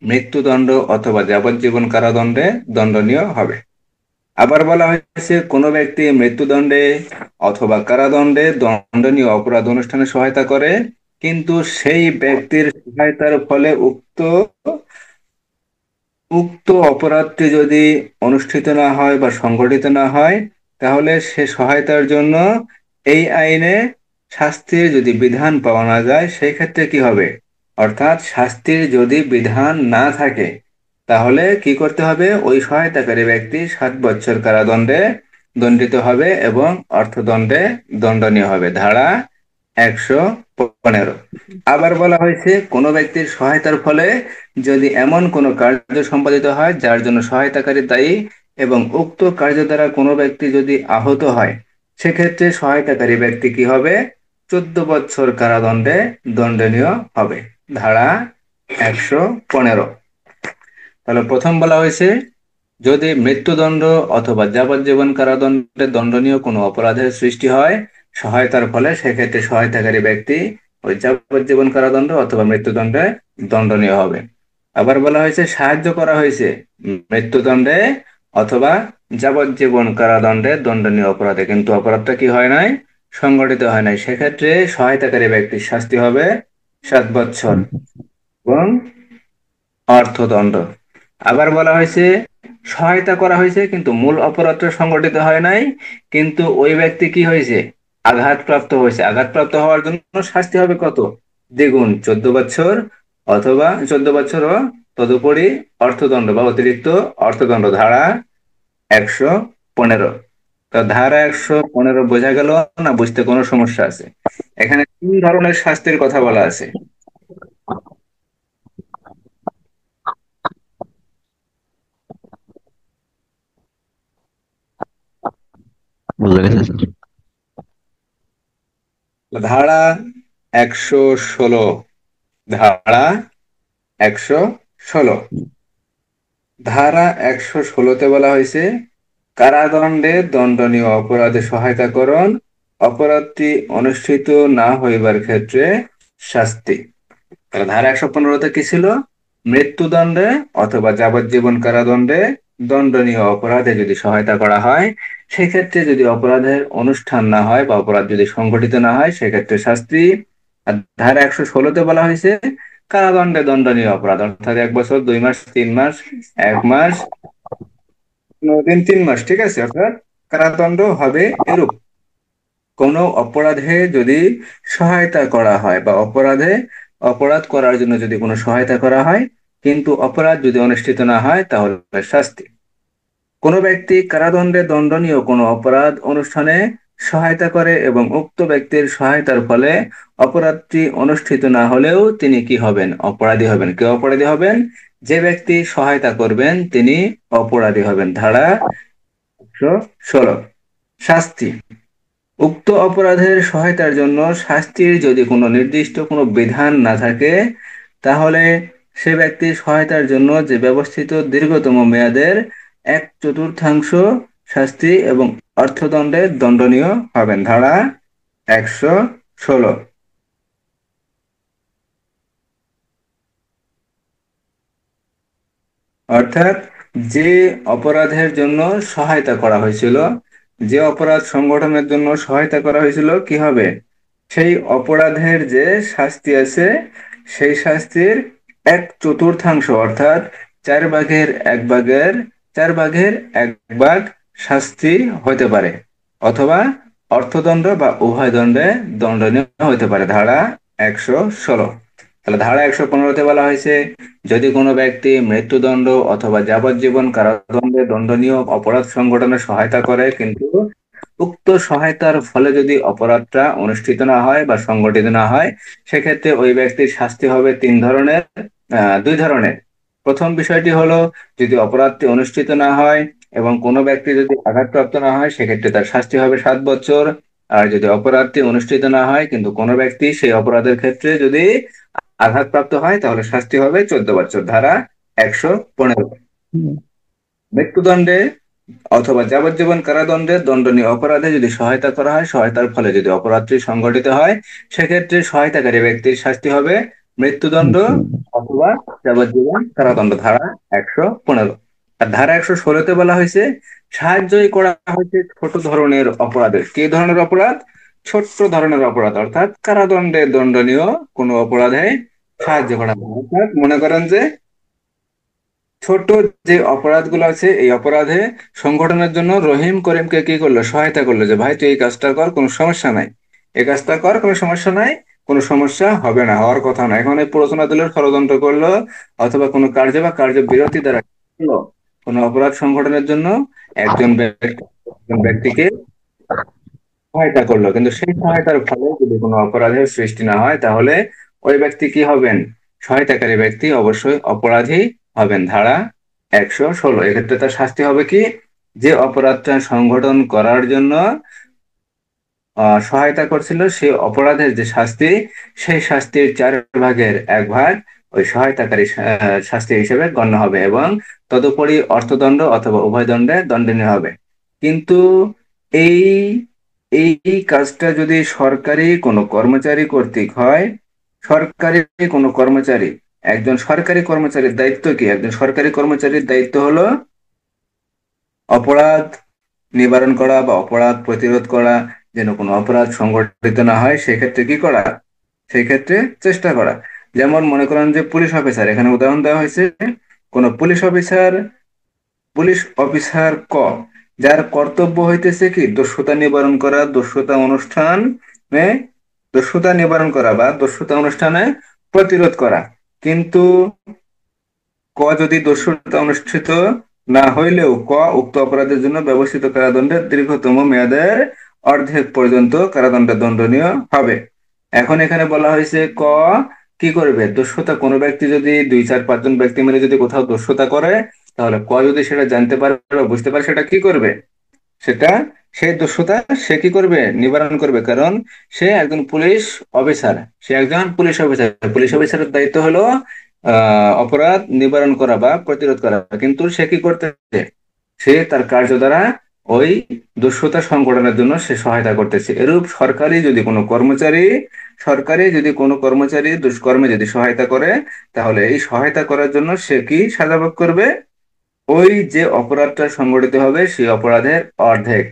মৃত্যুদণ্ড অথবা যাবজ্জীবন কারাদণ্ডে দণ্ডনীয় হবে। আবার বলা হয়েছে কোনো ব্যক্তি মৃত্যুদণ্ডে অথবা কারাদণ্ডে দণ্ডনীয় অপরাধ অনুষ্ঠানে সহায়তা করে, কিন্তু সেই ব্যক্তির সহায়তার ফলে উক্ত উক্ত অপরাধটি যদি অনুষ্ঠিত না হয় বা সংঘটিত না হয়, তাহলে সে সহায়তার জন্য এই আইনে শাস্তির যদি বিধান পাওয়া না যায় সেই ক্ষেত্রে কি হবে? অর্থাৎ শাস্তির যদি বিধান না থাকে, তাহলে কি করতে হবে? ওই সহায়তাকারী ব্যক্তি 7 বছর কারাদণ্ডে দণ্ডিত হবে এবং অর্থদণ্ডে দণ্ডনীয় হবে। ধারা 115। আবার বলা হয়েছে কোনো ব্যক্তির সহায়তার ফলে যদি এমন কোনো কার্য সম্পাদিত হয় যার জন্য সহায়তাকারী দায়ী এবং উক্ত কার্য দ্বারা কোনো ব্যক্তি যদি আহত হয়, সেক্ষেত্রে সহায়তাকারী ব্যক্তি কি হবে? 14 বছর কারাদণ্ডে দণ্ডনীয় হবে। ধারা 115। তাহলে প্রথম বলা হয়েছে যদি মৃত্যুদণ্ড অথবা যাবজ্জীবন কারাদণ্ডে দণ্ডনীয় কোনো অপরাধের সৃষ্টি হয় সহায়তার ফলে, সেক্ষেত্রে সহায়তাকারী ব্যক্তি ওই যাবজ্জীবন কারাদণ্ড অথবা মৃত্যুদণ্ডে দণ্ডনীয় হবে। আবার বলা হয়েছে সাহায্য করা হয়েছে মৃত্যুদণ্ডে অথবা যাবজ্জীবন কারাদণ্ডে দণ্ডনীয় অপরাধে, কিন্তু অপরাধটা কি হয় নাই? সংগঠিত হয় নাই, সেক্ষেত্রে সহায়তাকারী ব্যক্তির শাস্তি হবে 7 বছর এবং অর্থদণ্ড। আবার বলা হয়েছে সহায়তা করা হয়েছে কিন্তু মূল অপরাধটা সংগঠিত হয় নাই, কিন্তু ওই ব্যক্তি কি হয়েছে? আঘাতপ্রাপ্ত হয়েছে। আঘাতপ্রাপ্ত হওয়ার জন্য শাস্তি হবে কত? দ্বিগুণ, 14 বছর অথবা 14 বছর ও তদুপরি অর্থদণ্ড বা অতিরিক্ত অর্থদণ্ড। ধারা 115। তো ধারা 115 বোঝা গেল না বুঝতে কোনো সমস্যা আছে? এখানে 3 ধরনের শাস্তির কথা বলা আছে। বোঝা গেছে স্যার। ধারা 116। ধারা 116। ধারা 116-তে বলা হয়েছে কারাদণ্ডে দণ্ডনীয় অপরাধে সহায়তাকরণ অপরাধটি অনুষ্ঠিত না হইবার ক্ষেত্রে শাস্তি। তাহলে ধারা 115-তে কি ছিল? মৃত্যুদণ্ডে অথবা যাবজ্জীবন কারাদণ্ডে দণ্ডনীয় অপরাধে যদি সহায়তা করা হয়, সেক্ষেত্রে যদি অপরাধের অনুষ্ঠান না হয় বা অপরাধ যদি সংঘটিত না হয় সেক্ষেত্রে শাস্তি। আর ধারা 116-তে বলা হয়েছে কারাদণ্ডে দণ্ডনীয় অপরাধ, অর্থাৎ 1 বছর 2 মাস 3 মাস 1 মাস 9 দিন 3 মাস, ঠিক আছে, অর্থাৎ কারাদণ্ড হবে এরূপ। কোনো অপরাধে যদি সহায়তা করা হয় বা অপরাধ করার জন্য যদি কোনো সহায়তা করা হয় কিন্তু অপরাধ যদি অনুষ্ঠিত না হয় তাহলে শাস্তি। কোনো ব্যক্তি কারাদণ্ডে দণ্ডনীয় কোনো অপরাধ অনুষ্ঠানে সহায়তা করে এবং উক্ত ব্যক্তির সহায়তার ফলে অপরাধটি অনুষ্ঠিত না হলেও তিনি কি হবেন? অপরাধী হবেন। কে অপরাধী হবেন? যে ব্যক্তি সহায়তা করবেন তিনি অপরাধী হবেন। ধারা 116। শাস্তি। উক্ত অপরাধের সহায়তার জন্য শাস্তির যদি কোনো নির্দিষ্ট কোনো বিধান না থাকে, তাহলে সে ব্যক্তি সহায়তার জন্য যে ব্যবস্থিত দীর্ঘতম মেয়াদের 1/4 শাস্তি এবং অর্থদণ্ডে দণ্ডনীয় হবেন। ধারা 116। অর্থাৎ যে অপরাধের জন্য সহায়তা করা হয়েছিল, যে অপরাধ সংগঠনের জন্য সহায়তা করা হয়েছিল, কি হবে? সেই অপরাধের যে শাস্তি আছে সেই শাস্তির 1/4 অর্থাৎ 4/1 শাস্তি হতে পারে, অথবা অর্থদণ্ড বা উভয় দণ্ডে দণ্ডনীয় হতে পারে। ধারা 116। তাহলে ধারা 115তে বলা হয়েছে, যদি কোনো ব্যক্তি মৃত্যুদণ্ড অথবা যাবজ্জীবন কারাদণ্ডে দণ্ডনীয় অপরাধ সংগঠনে সহায়তা করে, কিন্তু উক্ত সহায়তার ফলে যদি অপরাধটা অনুষ্ঠিত না হয় বা সংগঠিত না হয়, সেক্ষেত্রে ওই ব্যক্তির শাস্তি হবে দুই ধরনের। প্রথম বিষয়টি হলো, যদি অপরাধটি অনুষ্ঠিত না হয় এবং কোনো ব্যক্তি যদি আঘাতপ্রাপ্ত না হয়, সেক্ষেত্রে তার শাস্তি হবে 7 বছর। আর যদি অপরাধটি অনুষ্ঠিত না হয় কিন্তু কোনো ব্যক্তি সেই অপরাধের ক্ষেত্রে যদি আঘাতপ্রাপ্ত হয়, তাহলে শাস্তি হবে 14 বছর। ধারা 115। মৃত্যুদণ্ডে অথবা যাবজ্জীবন কারাদণ্ডে দণ্ডনীয় অপরাধে যদি সহায়তা করা হয়, সহায়তার ফলে যদি অপরাধটি সংঘটিত হয়, সেক্ষেত্রে সহায়তাকারী ব্যক্তির শাস্তি হবে মৃত্যুদণ্ড অথবা যাবজ্জীবন কারাদণ্ড। ধারা 115। আর ধারা 116তে বলা হয়েছে, সাহায্যই করা হয়েছে ছোট ধরনের অপরাধে। কি ধরনের অপরাধ? ছোট্ট ধরনের অপরাধ, অর্থাৎ কারাদণ্ডে দণ্ডনীয় কোনো অপরাধে সাহায্য করা হয়। অর্থাৎ মনে করেন যে ছোট যে অপরাধগুলো আছে, এই অপরাধে সংগঠনের জন্য রহিম করিমকে কি করলো? সহায়তা করলো, যে ভাই তুই এই কাজটা কর, কোনো সমস্যা নাই, এই কাজটা কর, কোনো সমস্যা নাই, কোনো সমস্যা হবে না, হওয়ার কথা না। এখন এই প্ররোচনা দিল, ষড়যন্ত্র করলো, অথবা কোনো কার্য বা কার্য বিরতি দ্বারা করলো, কোনো অপরাধ সংগঠনের জন্য একজন ব্যক্তিকে সহায়তা করলো, কিন্তু সেই সহায়তার ফলে যদি কোনো অপরাধের সৃষ্টি না হয়, তাহলে ওই ব্যক্তি কি হবেন? সহায়তাকারী ব্যক্তি অবশ্যই অপরাধী হবেন। ধারা 116। এক্ষেত্রে তার শাস্তি হবে কি? যে অপরাধটা সংগঠন করার জন্য সহায়তা করছিল, সেই অপরাধের যে শাস্তি, সেই শাস্তির 4/1 ওই সহায়তাকারী শাস্তি হিসেবে গণ্য হবে এবং তদুপরি অর্থদণ্ড অথবা উভয় দণ্ডে দণ্ডনীয় হবে। কিন্তু এই এই কাজটা যদি সরকারি কোনো কর্মচারী কর্তৃক হয়, সরকারি কোনো কর্মচারী, একজন সরকারি কর্মচারীর দায়িত্ব কি? একজন সরকারি কর্মচারীর দায়িত্ব হলো অপরাধ নিবারণ করা বা অপরাধ প্রতিরোধ করা, যেন কোনো অপরাধ সংগঠিত না হয় সেক্ষেত্রে কি করা? সেই ক্ষেত্রে চেষ্টা করা। যেমন মনে করেন যে পুলিশ অফিসার, এখানে উদাহরণ দেওয়া হয়েছে, কোন পুলিশ অফিসার যার কর্তব্য হইতেছে কি? দস্যুতা নিবারণ করা, দস্যুতা নিবারণ করা বা দস্যুতা অনুষ্ঠানে প্রতিরোধ করা। কিন্তু যদি দস্যুতা অনুষ্ঠিত না হইলেও উক্ত অপরাধের জন্য ব্যবস্থিত কারাদণ্ডের দীর্ঘতম মেয়াদের অর্ধেক পর্যন্ত কারাদণ্ডে দণ্ডনীয় হবে। এখন এখানে বলা হয়েছে কি করবে? দস্যুতা, কোনো ব্যক্তি যদি 2, 4, 5 জন ব্যক্তি মিলে যদি কোথাও দস্যুতা করে, তাহলে যদি সেটা জানতে পারে বা বুঝতে পারে, সেটা কি করবে? সেটা সেই দস্যুতা সে কি করবে? নিবারণ করবে। কারণ সে একজন অফিসার পুলিশ অফিসারের দায়িত্ব হলো অপরাধ নিবারণ করা বা প্রতিরোধ করা। কিন্তু সে কি করতেছে? সে তার কার্য দ্বারা ওই দস্যুতা সংগঠনের জন্য সে সহায়তা করতেছে। এরূপ সরকারি যদি কোনো কর্মচারী দুষ্কর্মে যদি সহায়তা করে, তাহলে এই সহায়তা করার জন্য সে কি সাজা ভোগ করবে? ওই যে অপরাধটা সংগঠিত হবে সেই অপরাধের অর্ধেক।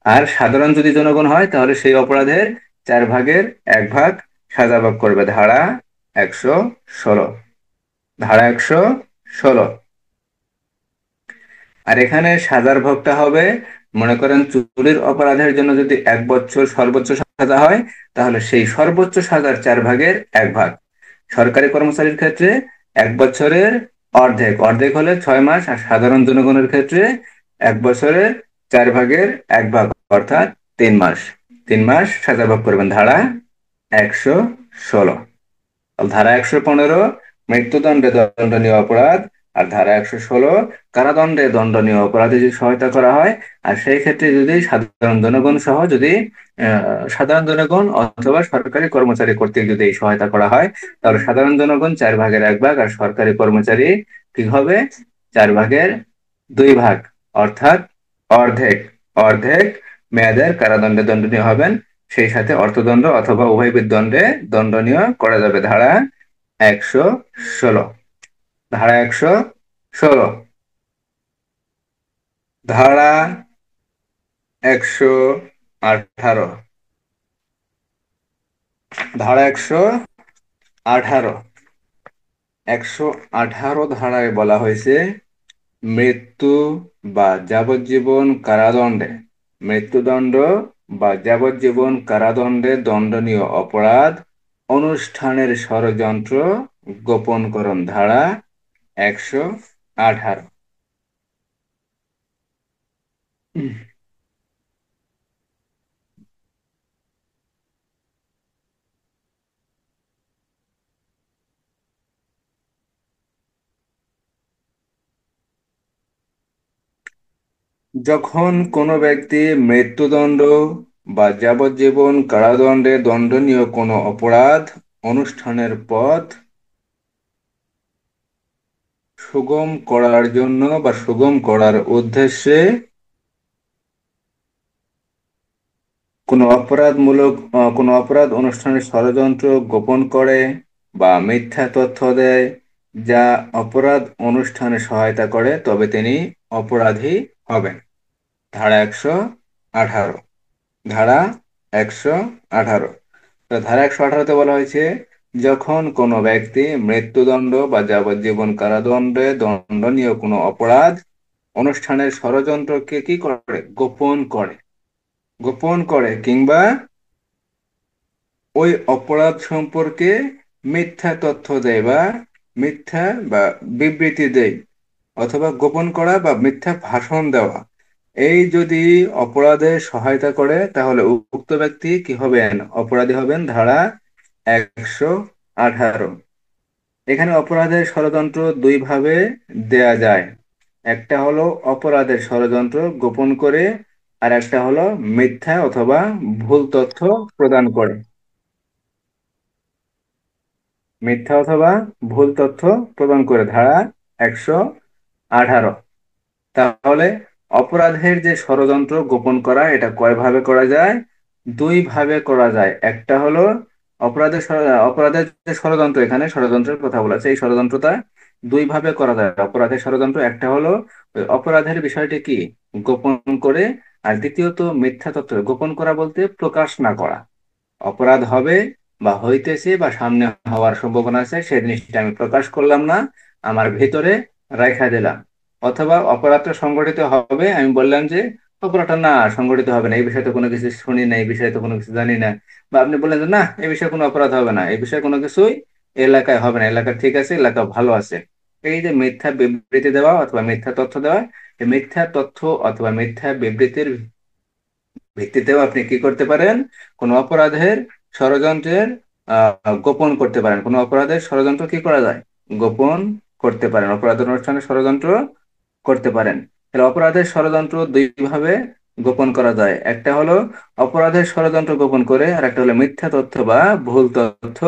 আর সাধারণ যদি জনগণ হয়, তাহলে সেই অপরাধের 4/1 সাজা ভোগ করবে। ধারা 116। ধারা 116। আর এখানে সাজার ভোগটা হবে, মনে করেন চুরির অপরাধের জন্য যদি 1 বছর সর্বোচ্চ সাজা হয়, তাহলে সেই সর্বোচ্চ সাজার 4/1। সরকারি কর্মচারীর ক্ষেত্রে 1 বছরের অর্ধেক, অর্ধেক হলে 6 মাস। আর সাধারণ জনগণের ক্ষেত্রে 1 বছরের 4/1, অর্থাৎ 3 মাস। 3 মাস 7 ভাগ করবেন, ধারা 116। ধারা 115 মৃত্যুদণ্ডে দণ্ডনীয় অপরাধ, আর ধারা 116 কারাদণ্ডে দণ্ডনীয় অপরাধে যদি সহায়তা করা হয়, আর সেই ক্ষেত্রে যদি সাধারণ জনগণ সহ যদি সাধারণ জনগণ অথবা সরকারি কর্মচারী কর্তৃক যদি এই সহায়তা করা হয়, তাহলে সাধারণ জনগণ 4 ভাগের 1 ভাগ, আর সরকারি কর্মচারী কি হবে 4 ভাগের 2 ভাগ, অর্থাৎ অর্ধেক। অর্ধেক মেয়াদের কারাদণ্ডে দণ্ডনীয় হবেন, সেই সাথে অর্থদণ্ড অথবা উভয় দণ্ডে দণ্ডনীয় করা যাবে। ধারা 116। ধারা 116। ধারা 118। ধারা 118। 118 ধারায় বলা হয়েছে মৃত্যু বা যাবজ্জীবন কারাদণ্ডে, মৃত্যুদণ্ড বা যাবজ্জীবন কারাদণ্ডে দণ্ডনীয় অপরাধ অনুষ্ঠানের ষড়যন্ত্র গোপনকরণ। ধারা 118। যখন কোনো ব্যক্তি মৃত্যুদণ্ড বা যাবজ্জীবন কারাদণ্ডে দণ্ডনীয় কোনো অপরাধ অনুষ্ঠানের পথ সুগম করার জন্য বা সুগম করার উদ্দেশ্যে কোনো অপরাধ অনুষ্ঠানের ষড়যন্ত্র গোপন করে বা মিথ্যা তথ্য দেয় যা অপরাধ অনুষ্ঠানে সহায়তা করে, তবে তিনি অপরাধী হবেন। ধারা 118। ধারা 118। তো ধারা 118-তে বলা হয়েছে যখন কোনো ব্যক্তি মৃত্যুদণ্ড বা যাবজ্জীবন কারাদণ্ডে দণ্ডনীয় কোনো অপরাধ অনুষ্ঠানের ষড়যন্ত্রকে কি করে, গোপন করে। গোপন করে কিংবা ওই অপরাধ সম্পর্কে মিথ্যা তথ্য দেয় বা মিথ্যা বা বিবৃতি দেয়, অথবা গোপন করা বা মিথ্যা ভাষণ দেওয়া, এই যদি অপরাধে সহায়তা করে, তাহলে উক্ত ব্যক্তি কি হবেন, অপরাধী হবেন। ধারা 118। এখানে অপরাধের ষড়যন্ত্র দুই ভাবে দেয়া যায়। একটা হলো অপরাধের ষড়যন্ত্র গোপন করে, আর একটা হলো মিথ্যা অথবা ভুল তথ্য প্রদান করে। মিথ্যা অথবা ভুল তথ্য প্রদান করে। ধারা 118। তাহলে অপরাধের যে ষড়যন্ত্র গোপন করা, এটা কয় ভাবে করা যায়, দুই ভাবে করা যায়। একটা হলো অপরাধের যে ষড়যন্ত্র, এখানে ষড়যন্ত্রের কথা বলা আছে, এই ষড়যন্ত্রটা দুই ভাবে করা যায়। অপরাধের ষড়যন্ত্র একটা হলো ওই অপরাধের বিষয়টি কি গোপন করে, আর দ্বিতীয়ত মিথ্যা তথ্য গোপন করা বলতে প্রকাশ না করা। অপরাধ হবে বা হইতেছে বা সামনে হওয়ার সম্ভাবনা আছে, সেই জিনিসটা আমি প্রকাশ করলাম না, আমার ভেতরে রাখা দিলাম। অথবা অপরাধটা সংগঠিত হবে, আমি বললাম যে অপরাধটা না সংগঠিত হবে না, এই বিষয়ে তো কোনো কিছু শুনি না, এই বিষয়ে তো কোনো কিছু জানি না। বা আপনি বললেন যে না, এই বিষয়ে কোনো অপরাধ হবে না, এই বিষয়ে কোনো কিছুই এলাকায় হবে না, এলাকা ঠিক আছে, এলাকা ভালো আছে। এই যে মিথ্যা বিবৃতি দেওয়া অথবা মিথ্যা তথ্য দেওয়া, এই মিথ্যা তথ্য অথবা মিথ্যা বিবৃতির ভিত্তিতেও আপনি কি করতে পারেন, কোন অপরাধের ষড়যন্ত্রের গোপন করতে পারেন। কোন অপরাধের ষড়যন্ত্র কি করা যায়, গোপন করতে পারেন, অপরাধের অনুষ্ঠানে ষড়যন্ত্র করতে পারেন। তাহলে অপরাধের ষড়যন্ত্র দুই ভাবে গোপন করা যায়। একটা হলো অপরাধের ষড়যন্ত্র গোপন করে, আর একটা হলো মিথ্যা তথ্য বা ভুল তথ্য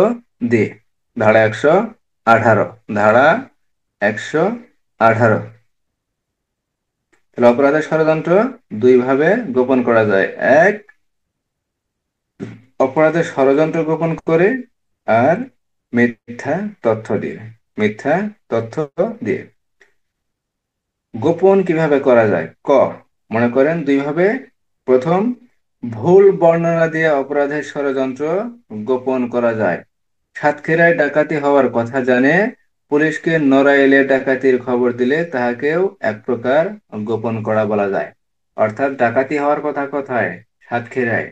দিয়ে। ধারা 118। ধারা 118। তাহলে অপরাধের ষড়যন্ত্র দুই ভাবে গোপন করা যায়। এক, অপরাধের ষড়যন্ত্র গোপন করে, আর মিথ্যা তথ্য দিয়ে। মিথ্যা তথ্য দিয়ে গোপন কিভাবে করা যায়, মনে করেন দুই ভাবে। প্রথম, ভুল বর্ণনা দিয়ে অপরাধের ষড়যন্ত্র গোপন করা যায়। সাতক্ষীরায় ডাকাতি হওয়ার কথা জানে পুলিশকে নড়াইলে ডাকাতির খবর দিলে তাহাকেও এক প্রকার গোপন করা বলা যায়। অর্থাৎ ডাকাতি হওয়ার কথা কোথায়, সাতক্ষীরায়,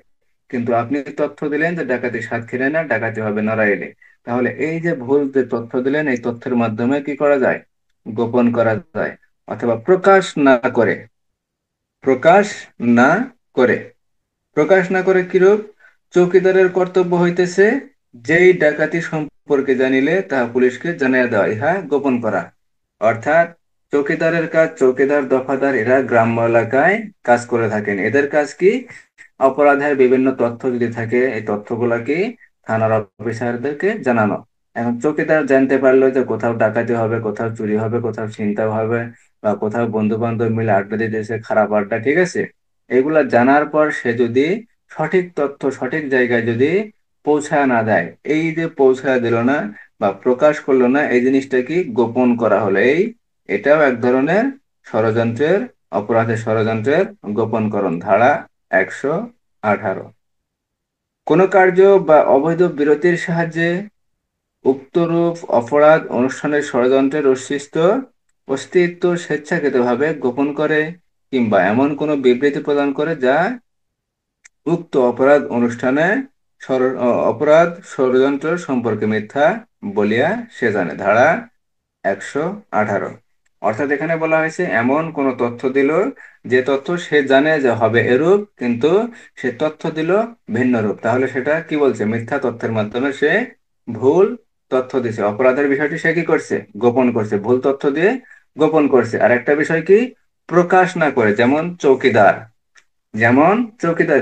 কিন্তু আপনি তথ্য দিলেন যে ডাকাতি সাতক্ষীরায় না, ডাকাতি হবে নড়াইলে। তাহলে এই যে ভুল যে তথ্য দিলেন, এই তথ্যের মাধ্যমে কি করা যায়, গোপন করা যায়। অথবা প্রকাশ না করে, প্রকাশ না করে, প্রকাশ না করে কিরূপ? চৌকিদারের কর্তব্য হইতেছে যেই ডাকাতি সম্পর্কে জানিলে তাহা পুলিশকে জানাইয়া দেওয়া, ইহা গোপন করা। অর্থাৎ চৌকিদারের কাজ, চৌকিদার দফাদার এরা গ্রাম্য এলাকায় কাজ করে থাকেন। এদের কাজ কি? অপরাধের বিভিন্ন তথ্য যদি থাকে এই তথ্যগুলা কি থানার অফিসারদেরকে জানানো। এখন চৌকিদার জানতে পারলো যে কোথাও ডাকাতি হবে, কোথাও চুরি হবে, কোথাও ছিনতাই হবে, বা কোথাও বন্ধু বান্ধব মিলে আড্ডা দিতেছে, খারাপ আড্ডা, ঠিক আছে? এগুলা জানার পর সে যদি সঠিক তথ্য সঠিক জায়গায় যদি পৌঁছায় না দেয়, এই যে পৌঁছায় দিল না বা প্রকাশ করলো না, এই জিনিসটা কি গোপন করা হলো। এটাও এক ধরনের ষড়যন্ত্রের, অপরাধের ষড়যন্ত্রের গোপনকরণ, ধারা 118। কোন কার্য বা অবৈধ বিরতির সাহায্যে উক্তরূপ অপরাধ অনুষ্ঠানের ষড়যন্ত্রের অস্তিত্ব স্বেচ্ছাকৃতভাবে গোপন করে কিংবা এমন কোনো বিবৃতি প্রদান করে যা উক্ত অপরাধ অনুষ্ঠানে অপরাধ ষড়যন্ত্র সম্পর্কে মিথ্যা বলিয়া সে জানে, ধারা 118। অর্থাৎ এখানে বলা হয়েছে এমন কোন তথ্য দিল যে তথ্য সে জানে যে হবে এরূপ, কিন্তু সে তথ্য দিল ভিন্ন রূপ, তাহলে সেটা কি বলছে? মিথ্যা তথ্যের মাধ্যমে সে ভুল তথ্য দিছে। অপরাধের বিষয়টি সে কি করছে? গোপন করছে, ভুল তথ্য দিয়ে গোপন করছে। আর একটা বিষয় কি? প্রকাশ না করে, যেমন চৌকিদার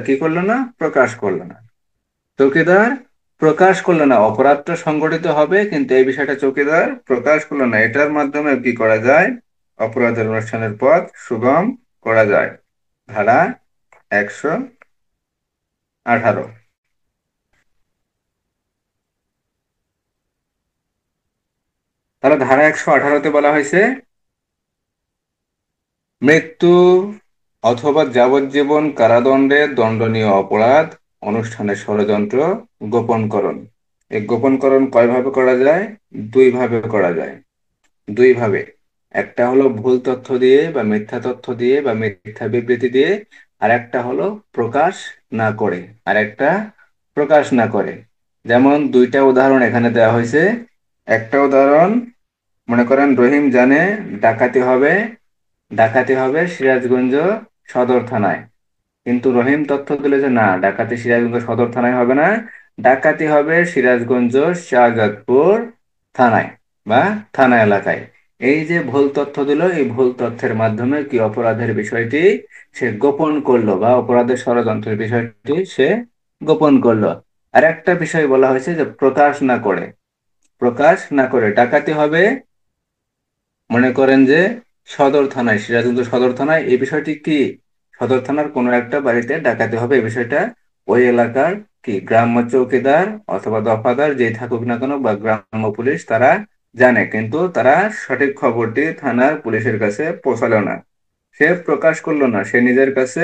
কি করলো না? প্রকাশ করলো না। চৌকিদার প্রকাশ করলো না, অপরাধটা সংগঠিত হবে কিন্তু এই বিষয়টা চৌকিদার প্রকাশ করলো না। এটার মাধ্যমে কি করা যায়? অপরাধের অনুষ্ঠানের পথ সুগম করা যায়, ধারা 118। তাহলে ধারা 118-তে বলা হয়েছে মৃত্যু অথবা যাবজ্জীবন কারাদণ্ডে দণ্ডনীয় অপরাধ অনুষ্ঠানের ষড়যন্ত্র গোপনকরণ। এই গোপনকরণ কয়ভাবে করা যায়? দুই ভাবে করা যায়, দুই ভাবে। একটা হলো ভুল তথ্য দিয়ে বা মিথ্যা তথ্য দিয়ে বা মিথ্যা বিবৃতি দিয়ে, আর একটা হলো প্রকাশ না করে, আর একটা প্রকাশ না করে। যেমন দুইটা উদাহরণ এখানে দেওয়া হয়েছে। একটা উদাহরণ, মনে করেন রহিম জানে ডাকাতি হবে, সিরাজগঞ্জ সদর থানায়, কিন্তু রহিম তথ্য দিল যে না, ডাকাতি সিরাজগঞ্জ সদর থানায় হবে না, ডাকাতি হবে সিরাজগঞ্জ শাহজাদপুর থানায় বা থানা এলাকায়। এই যে ভুল তথ্য দিল, এই ভুল তথ্যের মাধ্যমে কি অপরাধের বিষয়টি সে গোপন করলো বা অপরাধের ষড়যন্ত্রের বিষয়টি সে গোপন করলো। আর একটা বিষয় বলা হয়েছে যে প্রকাশ না করে ডাকাতি হবে, মনে করেন যে সদর থানায়, সিরাজগঞ্জ সদর থানায়, এই বিষয়টি কি? সদর থানার কোনো একটা বাড়িতে ডাকাতি হবে, এই বিষয়টা ওই এলাকার কি গ্রাম্য চৌকিদার অথবা দফাদার যেই থাকুক না কেন বা গ্রাম্য পুলিশ তারা জানে, কিন্তু তারা সঠিক খবরটি থানার পুলিশের কাছে পৌঁছালো না, সে প্রকাশ করলো না, সে নিজের কাছে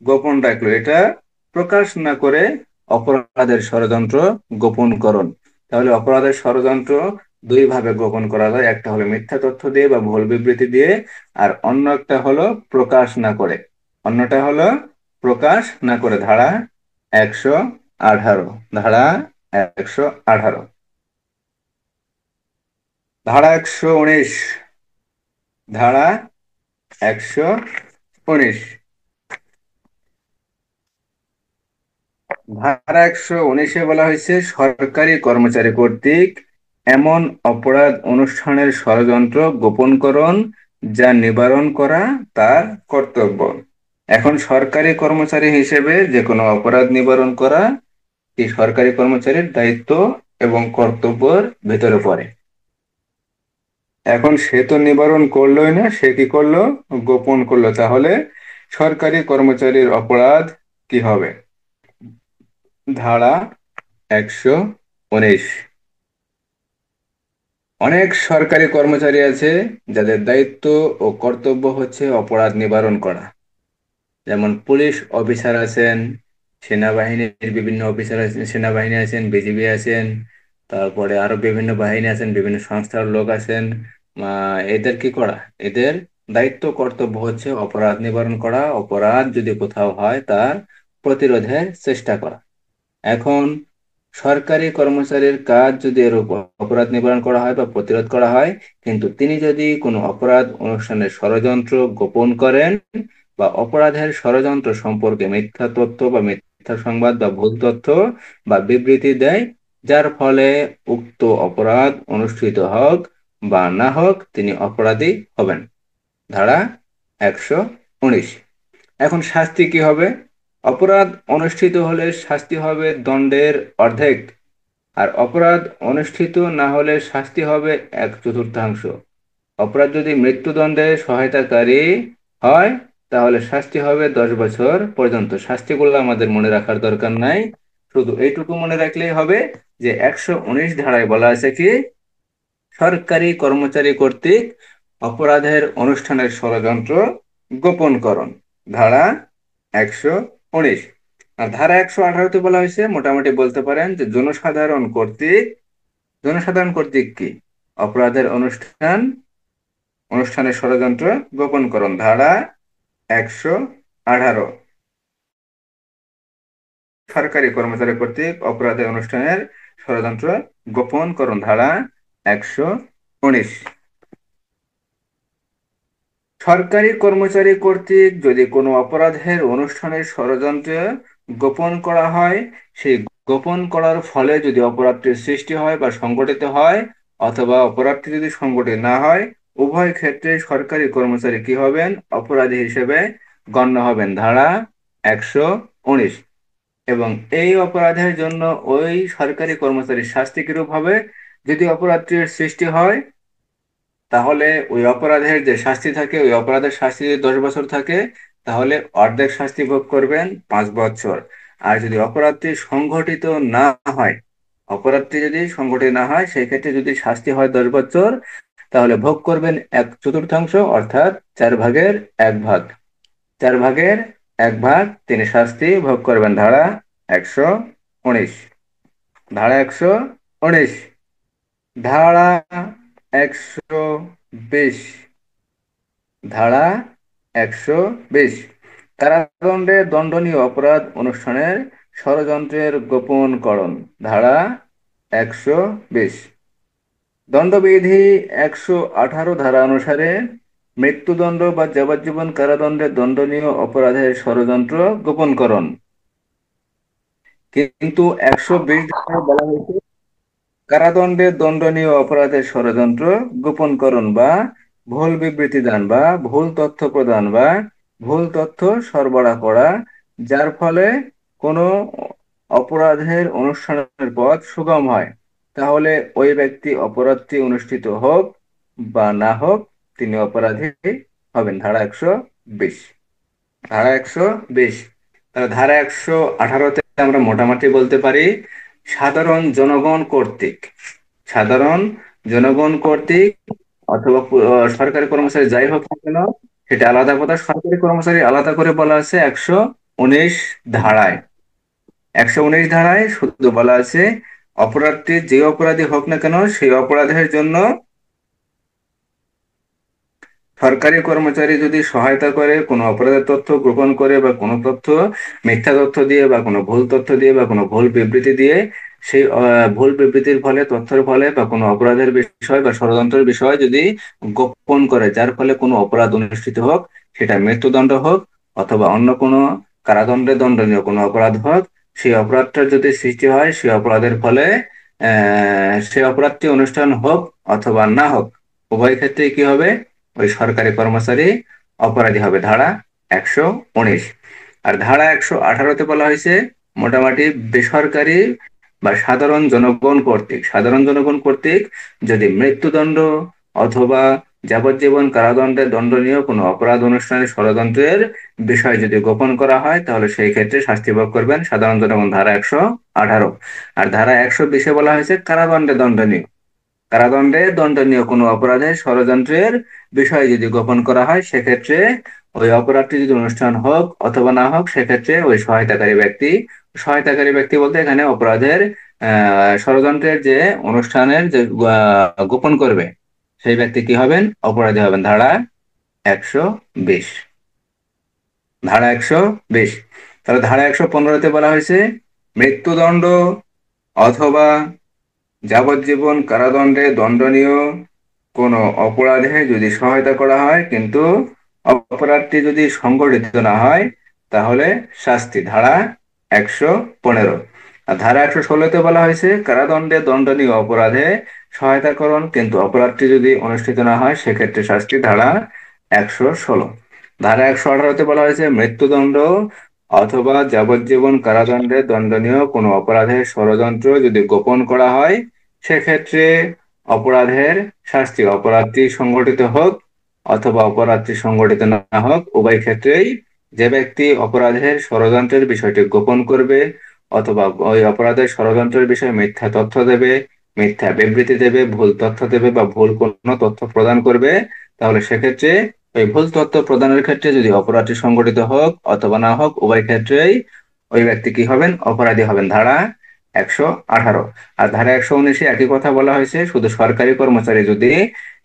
গোপন রাখলো। এটা প্রকাশ না করে অপরাধের ষড়যন্ত্র গোপনকরণ। তাহলে অপরাধের ষড়যন্ত্র দুই ভাবে গোপন করা যায়, একটা হলো মিথ্যা তথ্য দিয়ে বা ভুল বিবৃতি দিয়ে, আর অন্য একটা হলো প্রকাশ না করে। অন্যটা হলো প্রকাশ না করে, ধারা 118। ধারা 118। ধারা 119। ধারা 119। ধারা 119-এ বলা হয়েছে সরকারি কর্মচারী কর্তৃক এমন অপরাধ অনুষ্ঠানের ষড়যন্ত্র গোপনকরণ যা নিবারণ করা তার কর্তব্য। এখন সরকারি কর্মচারী হিসেবে যে কোনো অপরাধ নিবারণ করা কি সরকারি কর্মচারীর দায়িত্ব এবং কর্তব্যের ভেতরে পড়ে। এখন সে তো নিবারণ করলোই না, সে কি করলো? গোপন করলো। তাহলে সরকারি কর্মচারীর অপরাধ কি হবে? ধারা 119। অনেক সরকারি কর্মচারী আছে যাদের দায়িত্ব ও কর্তব্য হচ্ছে অপরাধ নিবারণ করা। যেমন পুলিশ অফিসার আছেন, সেনাবাহিনীর বিভিন্ন অফিসার আছেন, সেনাবাহিনী আছেন, বিজিবি আছেন, তারপরে আরো বিভিন্ন বাহিনী আছেন, বিভিন্ন সংস্থার লোক আছেন। এদের কি করা? এদের দায়িত্ব কর্তব্য হচ্ছে অপরাধ নিবারণ করা, অপরাধ যদি কোথাও হয় তার প্রতিরোধের চেষ্টা করা। এখন সরকারি কর্মচারীর কাজ যদি এরূপ অপরাধ নিবারণ করা হয় বা প্রতিরোধ করা হয়, কিন্তু তিনি যদি কোনো অপরাধ অনুষ্ঠানের ষড়যন্ত্র গোপন করেন বা অপরাধের ষড়যন্ত্র সম্পর্কে মিথ্যা তথ্য বা মিথ্যা সংবাদ বা ভুল তথ্য বা বিবৃতি দেয়, যার ফলে উক্ত অপরাধ অনুষ্ঠিত হোক বা না হোক তিনি অপরাধী হবেন। ধারা 119। এখন শাস্তি কি হবে? অপরাধ অনুষ্ঠিত হলে শাস্তি হবে দণ্ডের অর্ধেক, আর অপরাধ অনুষ্ঠিত না হলে শাস্তি হবে 1/4। অপরাধ যদি মৃত্যুদণ্ডে সহায়তাকারী হয় তাহলে শাস্তি হবে 10 বছর পর্যন্ত। শাস্তিগুলো আমাদের মনে রাখার দরকার নাই, শুধু এইটুকু মনে রাখলেই হবে যে 119 ধারায় বলা আছে কি, সরকারি কর্মচারী কর্তৃক অপরাধের অনুষ্ঠানের ষড়যন্ত্র গোপনকরণ। ধারা 119। আর ধারা 118তে বলা হয়েছে, মোটামুটি বলতে পারেন যে জনসাধারণ কর্তৃক কি অপরাধের অনুষ্ঠানের ষড়যন্ত্র গোপনকরণ। ধারা 118। সরকারি কর্মচারী কর্তৃক অপরাধের অনুষ্ঠানের ষড়যন্ত্র গোপনকরণ। ধারা 119। সরকারি কর্মচারী কর্তৃক যদি কোনো অপরাধের অনুষ্ঠানের ষড়যন্ত্র গোপন করা হয়, সেই গোপন করার ফলে যদি অপরাধটির সৃষ্টি হয় বা সংগঠিত হয়, অথবা অপরাধটি যদি সংগঠিত না হয়, উভয় ক্ষেত্রে সরকারি কর্মচারী কি হবেন? অপরাধী হিসেবে গণ্য হবেন। ধারা 119। এবং এই অপরাধের জন্য ওই সরকারি কর্মচারীর শাস্তি কিরূপ হবে? যদি অপরাধটির সৃষ্টি হয় তাহলে ওই অপরাধের যে শাস্তি থাকে, ওই অপরাধের শাস্তি যদি 10 বছর থাকে তাহলে অর্ধেক শাস্তি ভোগ করবেন 5 বছর। আর যদি অপরাধটি সংঘটিত না হয়, অপরাধটি যদি সংঘটিত না হয় সেই ক্ষেত্রে যদি শাস্তি হয় 10 বছর, তাহলে ভোগ করবেন 1/4, অর্থাৎ 1/4। 1/4 তিনি শাস্তি ভোগ করবেন। ধারা 119। ধারা 119। ধারা 120। ধারা 120। কারাদণ্ডে দণ্ডনীয় অপরাধ অনুষ্ঠানের ষড়যন্ত্রের গোপনকরণ। ধারা 120। দণ্ডবিধি 118 ধারা অনুসারে মৃত্যুদণ্ড বা যাবজ্জীবন কারাদণ্ডে দণ্ডনীয় অপরাধের ষড়যন্ত্র গোপনকরণ। কিন্তু 120 ধারায় বলা হয়েছে কারাদণ্ডে দণ্ডনীয় অপরাধের ষড়যন্ত্র গোপনকরণ বা ভুল বিবৃতি দান বা ভুল তথ্য প্রদান বা ভুল তথ্য সরবরাহ করা, যার ফলে কোনো অপরাধের অনুষ্ঠানের পথ সুগম হয়, তাহলে ওই ব্যক্তি অপরাধটি অনুষ্ঠিত হোক বা না হোক তিনি অপরাধী হবেন। ধারা 120। ধারা 120। তাহলে ধারা 118তে আমরা মোটামুটি বলতে পারি সাধারণ জনগণ কর্তৃক, সাধারণ জনগণ কর্তৃক অথবা সরকারি কর্মচারী যাই হোক না কেন সেটা আলাদা কথা, সরকারি কর্মচারী আলাদা করে বলা আছে 119 ধারায়। 119 ধারায় শুধু বলা আছে অপরাধটি যে অপরাধী হোক না কেন সেই অপরাধের জন্য সরকারি কর্মচারী যদি সহায়তা করে, কোনো অপরাধের তথ্য গোপন করে বা কোনো তথ্য মিথ্যা তথ্য দিয়ে বা কোনো ভুল তথ্য দিয়ে বা কোনো ভুল বিবৃতি দিয়ে, সেই ভুল বিবৃতির ফলে, তথ্যের ফলে বা কোনো অপরাধের বিষয় বা ষড়যন্ত্রের বিষয় যদি গোপন করে, যার ফলে কোনো অপরাধ অনুষ্ঠিত হোক, সেটা মৃত্যুদণ্ড হোক অথবা অন্য কোনো কারাদণ্ডে দণ্ডনীয় কোনো অপরাধ হোক, সেই অপরাধটার যদি সৃষ্টি হয় সেই অপরাধের ফলে সেই অপরাধটি অনুষ্ঠান হোক অথবা না হোক, উভয় ক্ষেত্রে কি হবে? ওই সরকারি কর্মচারী অপরাধী হবে। ধারা 119। আর ধারা 118তে বলা হয়েছে মোটামুটি বেসরকারি বা সাধারণ জনগণ কর্তৃক, সাধারণ জনগণ কর্তৃক যদি মৃত্যুদণ্ড অথবা যাবজ্জীবন কারাদণ্ডে দণ্ডনীয় কোনো অপরাধ অনুষ্ঠানের ষড়যন্ত্রের বিষয় যদি গোপন করা হয় তাহলে সেই ক্ষেত্রে শাস্তি ভোগ করবেন সাধারণ জনগণ। ধারা 118। আর ধারা 120-এ বলা হয়েছে কারাদণ্ডে দণ্ডনীয়, কারাদণ্ডে দণ্ডনীয় কোনো অপরাধের ষড়যন্ত্রের বিষয় যদি গোপন করা হয় সেক্ষেত্রে ওই অপরাধটি যদি অনুষ্ঠান হোক অথবা না হোক সেক্ষেত্রে ওই সহায়তাকারী ব্যক্তি, সহায়তাকারী ব্যক্তি বলতে এখানে অপরাধের ষড়যন্ত্রের যে অনুষ্ঠানের যে গোপন করবে সেই ব্যক্তি কি হবেন? অপরাধী হবেন। ধারা 120। ধারা 120। তাহলে ধারা 115-তে বলা হয়েছে মৃত্যুদণ্ড অথবা যাবজ্জীবন কারাদণ্ডে দণ্ডনীয় কোনো অপরাধে যদি সহায়তা করা হয় কিন্তু অপরাধটি যদি সংগঠিত না হয় তাহলে শাস্তি। ধারা 115। আর ধারা 116-তে বলা হয়েছে কারাদণ্ডে দণ্ডনীয় অপরাধে সহায়তাকরণ, কিন্তু অপরাধটি যদি অনুষ্ঠিত না হয় সেক্ষেত্রে শাস্তি ধারা 116। ধারা 118-তে বলা হয়েছে মৃত্যুদণ্ড অথবা যাবজ্জীবন কারাদণ্ডে দণ্ডনীয় কোনো অপরাধের ষড়যন্ত্র যদি গোপন করা হয় সেক্ষেত্রে অপরাধের শাস্তি অপরাধটি সংগঠিত হোক অথবা অপরাধটি সংগঠিত না হোক উভয় ক্ষেত্রেই যে ব্যক্তি অপরাধের ষড়যন্ত্রের বিষয়টি গোপন করবে অথবা ওই অপরাধের ষড়যন্ত্রের বিষয়ে মিথ্যা তথ্য দেবে, মিথ্যা বিবৃতি দেবে, ভুল তথ্য দেবে বা ভুল কোনো তথ্য প্রদান করবে, তাহলে সেক্ষেত্রে ওই ভুল তথ্য প্রদানের ক্ষেত্রে যদি অপরাধটি সংগঠিত হোক অথবা না হোক উভয় ক্ষেত্রেই ওই ব্যক্তি কি হবেন? অপরাধী হবেন। ধারা 118। আর ধারা 119-এ একই কথা বলা হয়েছে, শুধু সরকারি কর্মচারী যদি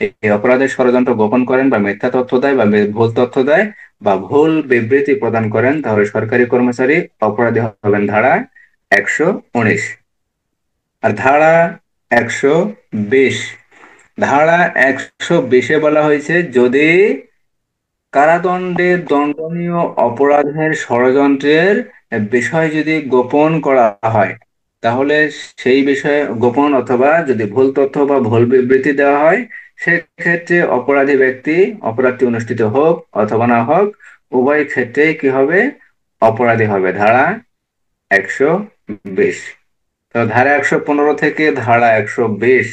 এই অপরাধের ষড়যন্ত্র গোপন করেন বা মিথ্যা তথ্য দেয় বা ভুল তথ্য দেয় বা ভুল বিবৃতি প্রদান করেন তাহলে সরকারি কর্মচারী অপরাধী হবেন। ধারা 119। আর ধারা 120, ধারা 120-এ বলা হয়েছে যদি কারাদণ্ডে দণ্ডনীয় অপরাধের ষড়যন্ত্রের বিষয় যদি গোপন করা হয় তাহলে সেই বিষয়ে গোপন অথবা যদি ভুল তথ্য বা ভুল বিবৃতি দেওয়া হয় সেক্ষেত্রে অপরাধী ব্যক্তি অপরাধটি অনুষ্ঠিত হোক অথবা না হোক উভয় ক্ষেত্রেই কি হবে? অপরাধী হবে। ধারা 120। তো ধারা 115 থেকে ধারা 120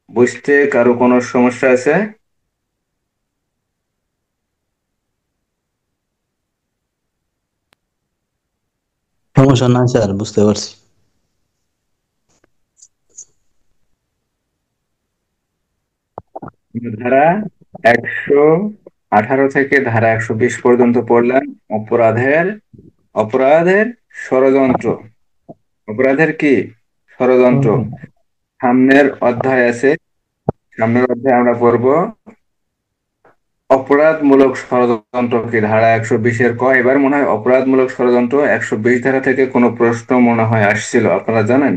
বুঝতে কারো কোনো সমস্যা আছে? সমস্যা নাই স্যার, বুঝতে পারছি। ধারা 118 থেকে ধারা 120 পর্যন্ত পড়লাম। অপরাধের অপরাধের ষড়যন্ত্র। অপরাধের কি? ষড়যন্ত্র। সামনের অধ্যায় আছে, সামনের অধ্যায়ে আমরা পড়ব অপরাধমূলক ষড়যন্ত্র কি। ধারা 120-এর ক। এবার মনে হয় অপরাধমূলক ষড়যন্ত্র 120 ধারা থেকে কোনো প্রশ্ন মনে হয় আসছিল, আপনারা জানেন?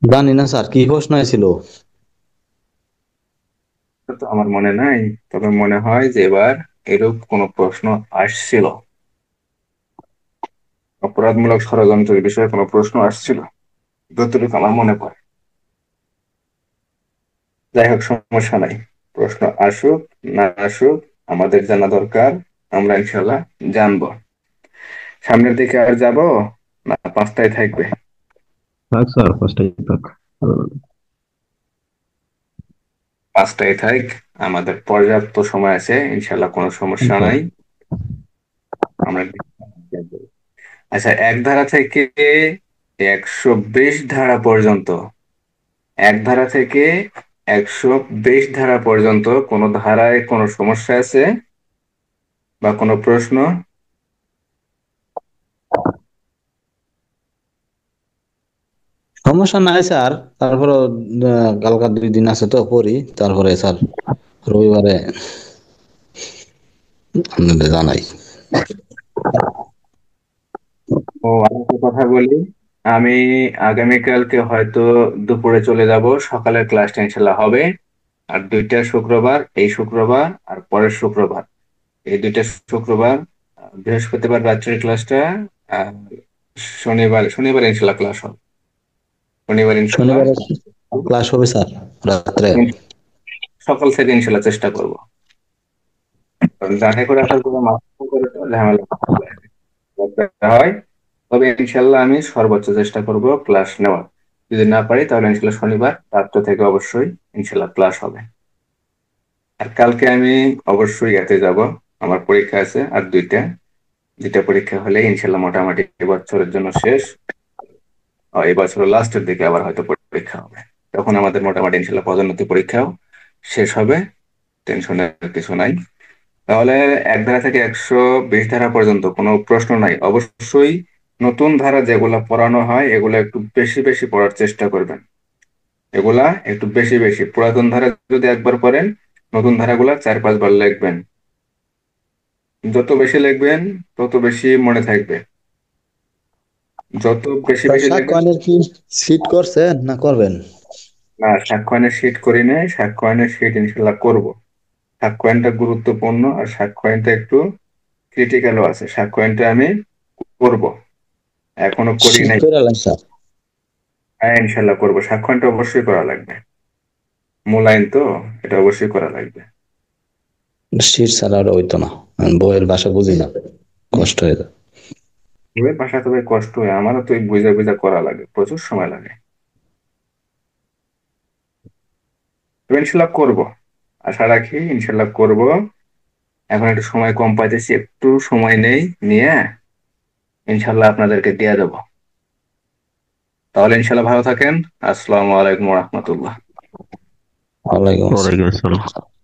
জানি না স্যার, কি প্রশ্ন ছিল? এটা তো আমার মনে নাই, তবে মনে হয় যে এবার এরূপ কোনো প্রশ্ন আসছিল, অপরাধমূলক ষড়যন্ত্রের বিষয়ে কোনো প্রশ্ন আসছিল, যতটুকু আমার মনে পড়ে। যাই হোক, সমস্যা নাই, প্রশ্ন আসুক না আসুক আমাদের জানা দরকার, আমরা ইনশাল্লাহ জানবো। সামনের দিকে আর যাব না 5টায় থাকবে? থাক স্যার, ফার্স্টটাই থাক। 5টায় থাক, আমাদের পর্যাপ্ত সময় আছে, ইনশাল্লাহ কোনো সমস্যা স্যার, নাই। আমরা আচ্ছা, এক ধারা থেকে 120 ধারা পর্যন্ত, এক ধারা থেকে 120 ধারা পর্যন্ত কোন ধারায় কোনো সমস্যা আছে বা কোনো প্রশ্ন? সমস্যা নাই স্যার। তারপরে কালকা 2 দিন আছে তো পড়ি, তারপরে স্যার রবিবারে আপনাদের জানাই। ও, আরেকটা কথা বলি, আমি আগামীকালকে হয়তো দুপুরে চলে যাব, সকালের ক্লাসটা ইনশাল্লাহ হবে। আর 2টা শুক্রবার, এই শুক্রবার আর পরের শুক্রবার, এই 2টা শুক্রবার, বৃহস্পতিবার রাত্রের ক্লাসটা, আর শনিবার শনিবার ইনশাল্লাহ ক্লাস হবে। শনিবার ইনশাল্লাহ শনিবারে ক্লাস হবে স্যার রাত্রে? সকাল থেকে ইনশাল্লাহ চেষ্টা করব, কারণ যাচাই করে আসার পরে মাথা করে তো ঝামেলা করতে হয়। তবে ইনশাল্লাহ আমি সর্বোচ্চ চেষ্টা করব ক্লাস নেওয়ার। যদি না পারি তাহলে ইনশাল্লাহ শনিবার রাত্র থেকে অবশ্যই ইনশাল্লাহ ক্লাস হবে। আর কালকে আমি অবশ্যই এতে যাব, আমার পরীক্ষা আছে আর 2টা, 2টা পরীক্ষা হলে ইনশাল্লাহ মোটামুটি এবছরের জন্য শেষ। এই বছরের লাস্টের দিকে আবার হয়তো পরীক্ষা হবে, তখন আমাদের মোটামুটি ইনশাল্লাহ পদোন্নতি পরীক্ষাও শেষ হবে, টেনশনের কিছু নাই। তাহলে এক ধারা থেকে 120 ধারা পর্যন্ত কোনো প্রশ্ন নাই। অবশ্যই নতুন ধারা যেগুলা পড়ানো হয় এগুলা একটু বেশি বেশি পড়ার চেষ্টা করবেন, এগুলা একটু বেশি বেশি। পুরাতন ধারা যদি একবার পড়েন, নতুন ধারাগুলা 4-5 বার লিখবেন। যত বেশি লিখবেন তত বেশি মনে থাকবে, যত বেশি স্যার, বেশি লিখবেন। সাক্ষ্য কি সিট করছেন না করবেন? না, সাক্ষ্যয়নের শীট করি নাই, সাক্ষ্যয়নের শীট ইনশাল্লাহ করব। সাক্ষ্যয়নটা গুরুত্বপূর্ণ আর সাক্ষ্যয়নটা একটু ক্রিটিক্যালও আছে, সাক্ষ্যয়নটা আমি করব, এখনো করি শীত নাই। করে লাগছে। হ্যাঁ ইনশাল্লাহ করবো, সাক্ষ্যয়নটা অবশ্যই করা লাগবে, মূল আইন তো, এটা অবশ্যই করা লাগবে। শীত ছাড়া আর হইতো না, আমি বইয়ের ভাষা বুঝি না, কষ্ট হয়ে যায়। বইয়ের ভাষা তো ভাই কষ্ট হয়, আমারও তো বুঝা বুঝা করা লাগে, প্রচুর সময় লাগে। তো ইনশাল্লাহ করবো, আশা রাখি ইনশাল্লাহ করব। এখন একটু সময় কম পাইতেছি, একটু সময় নেই, নিয়ে ইনশাল্লাহ আপনাদেরকে দিয়ে দেবো। তাহলে ইনশাল্লাহ ভালো থাকেন। আসসালামু আলাইকুম রহমতুল্লাহ। ওয়ালাইকুম ওয়ালাইকুম আসসালাম। আসসালাম।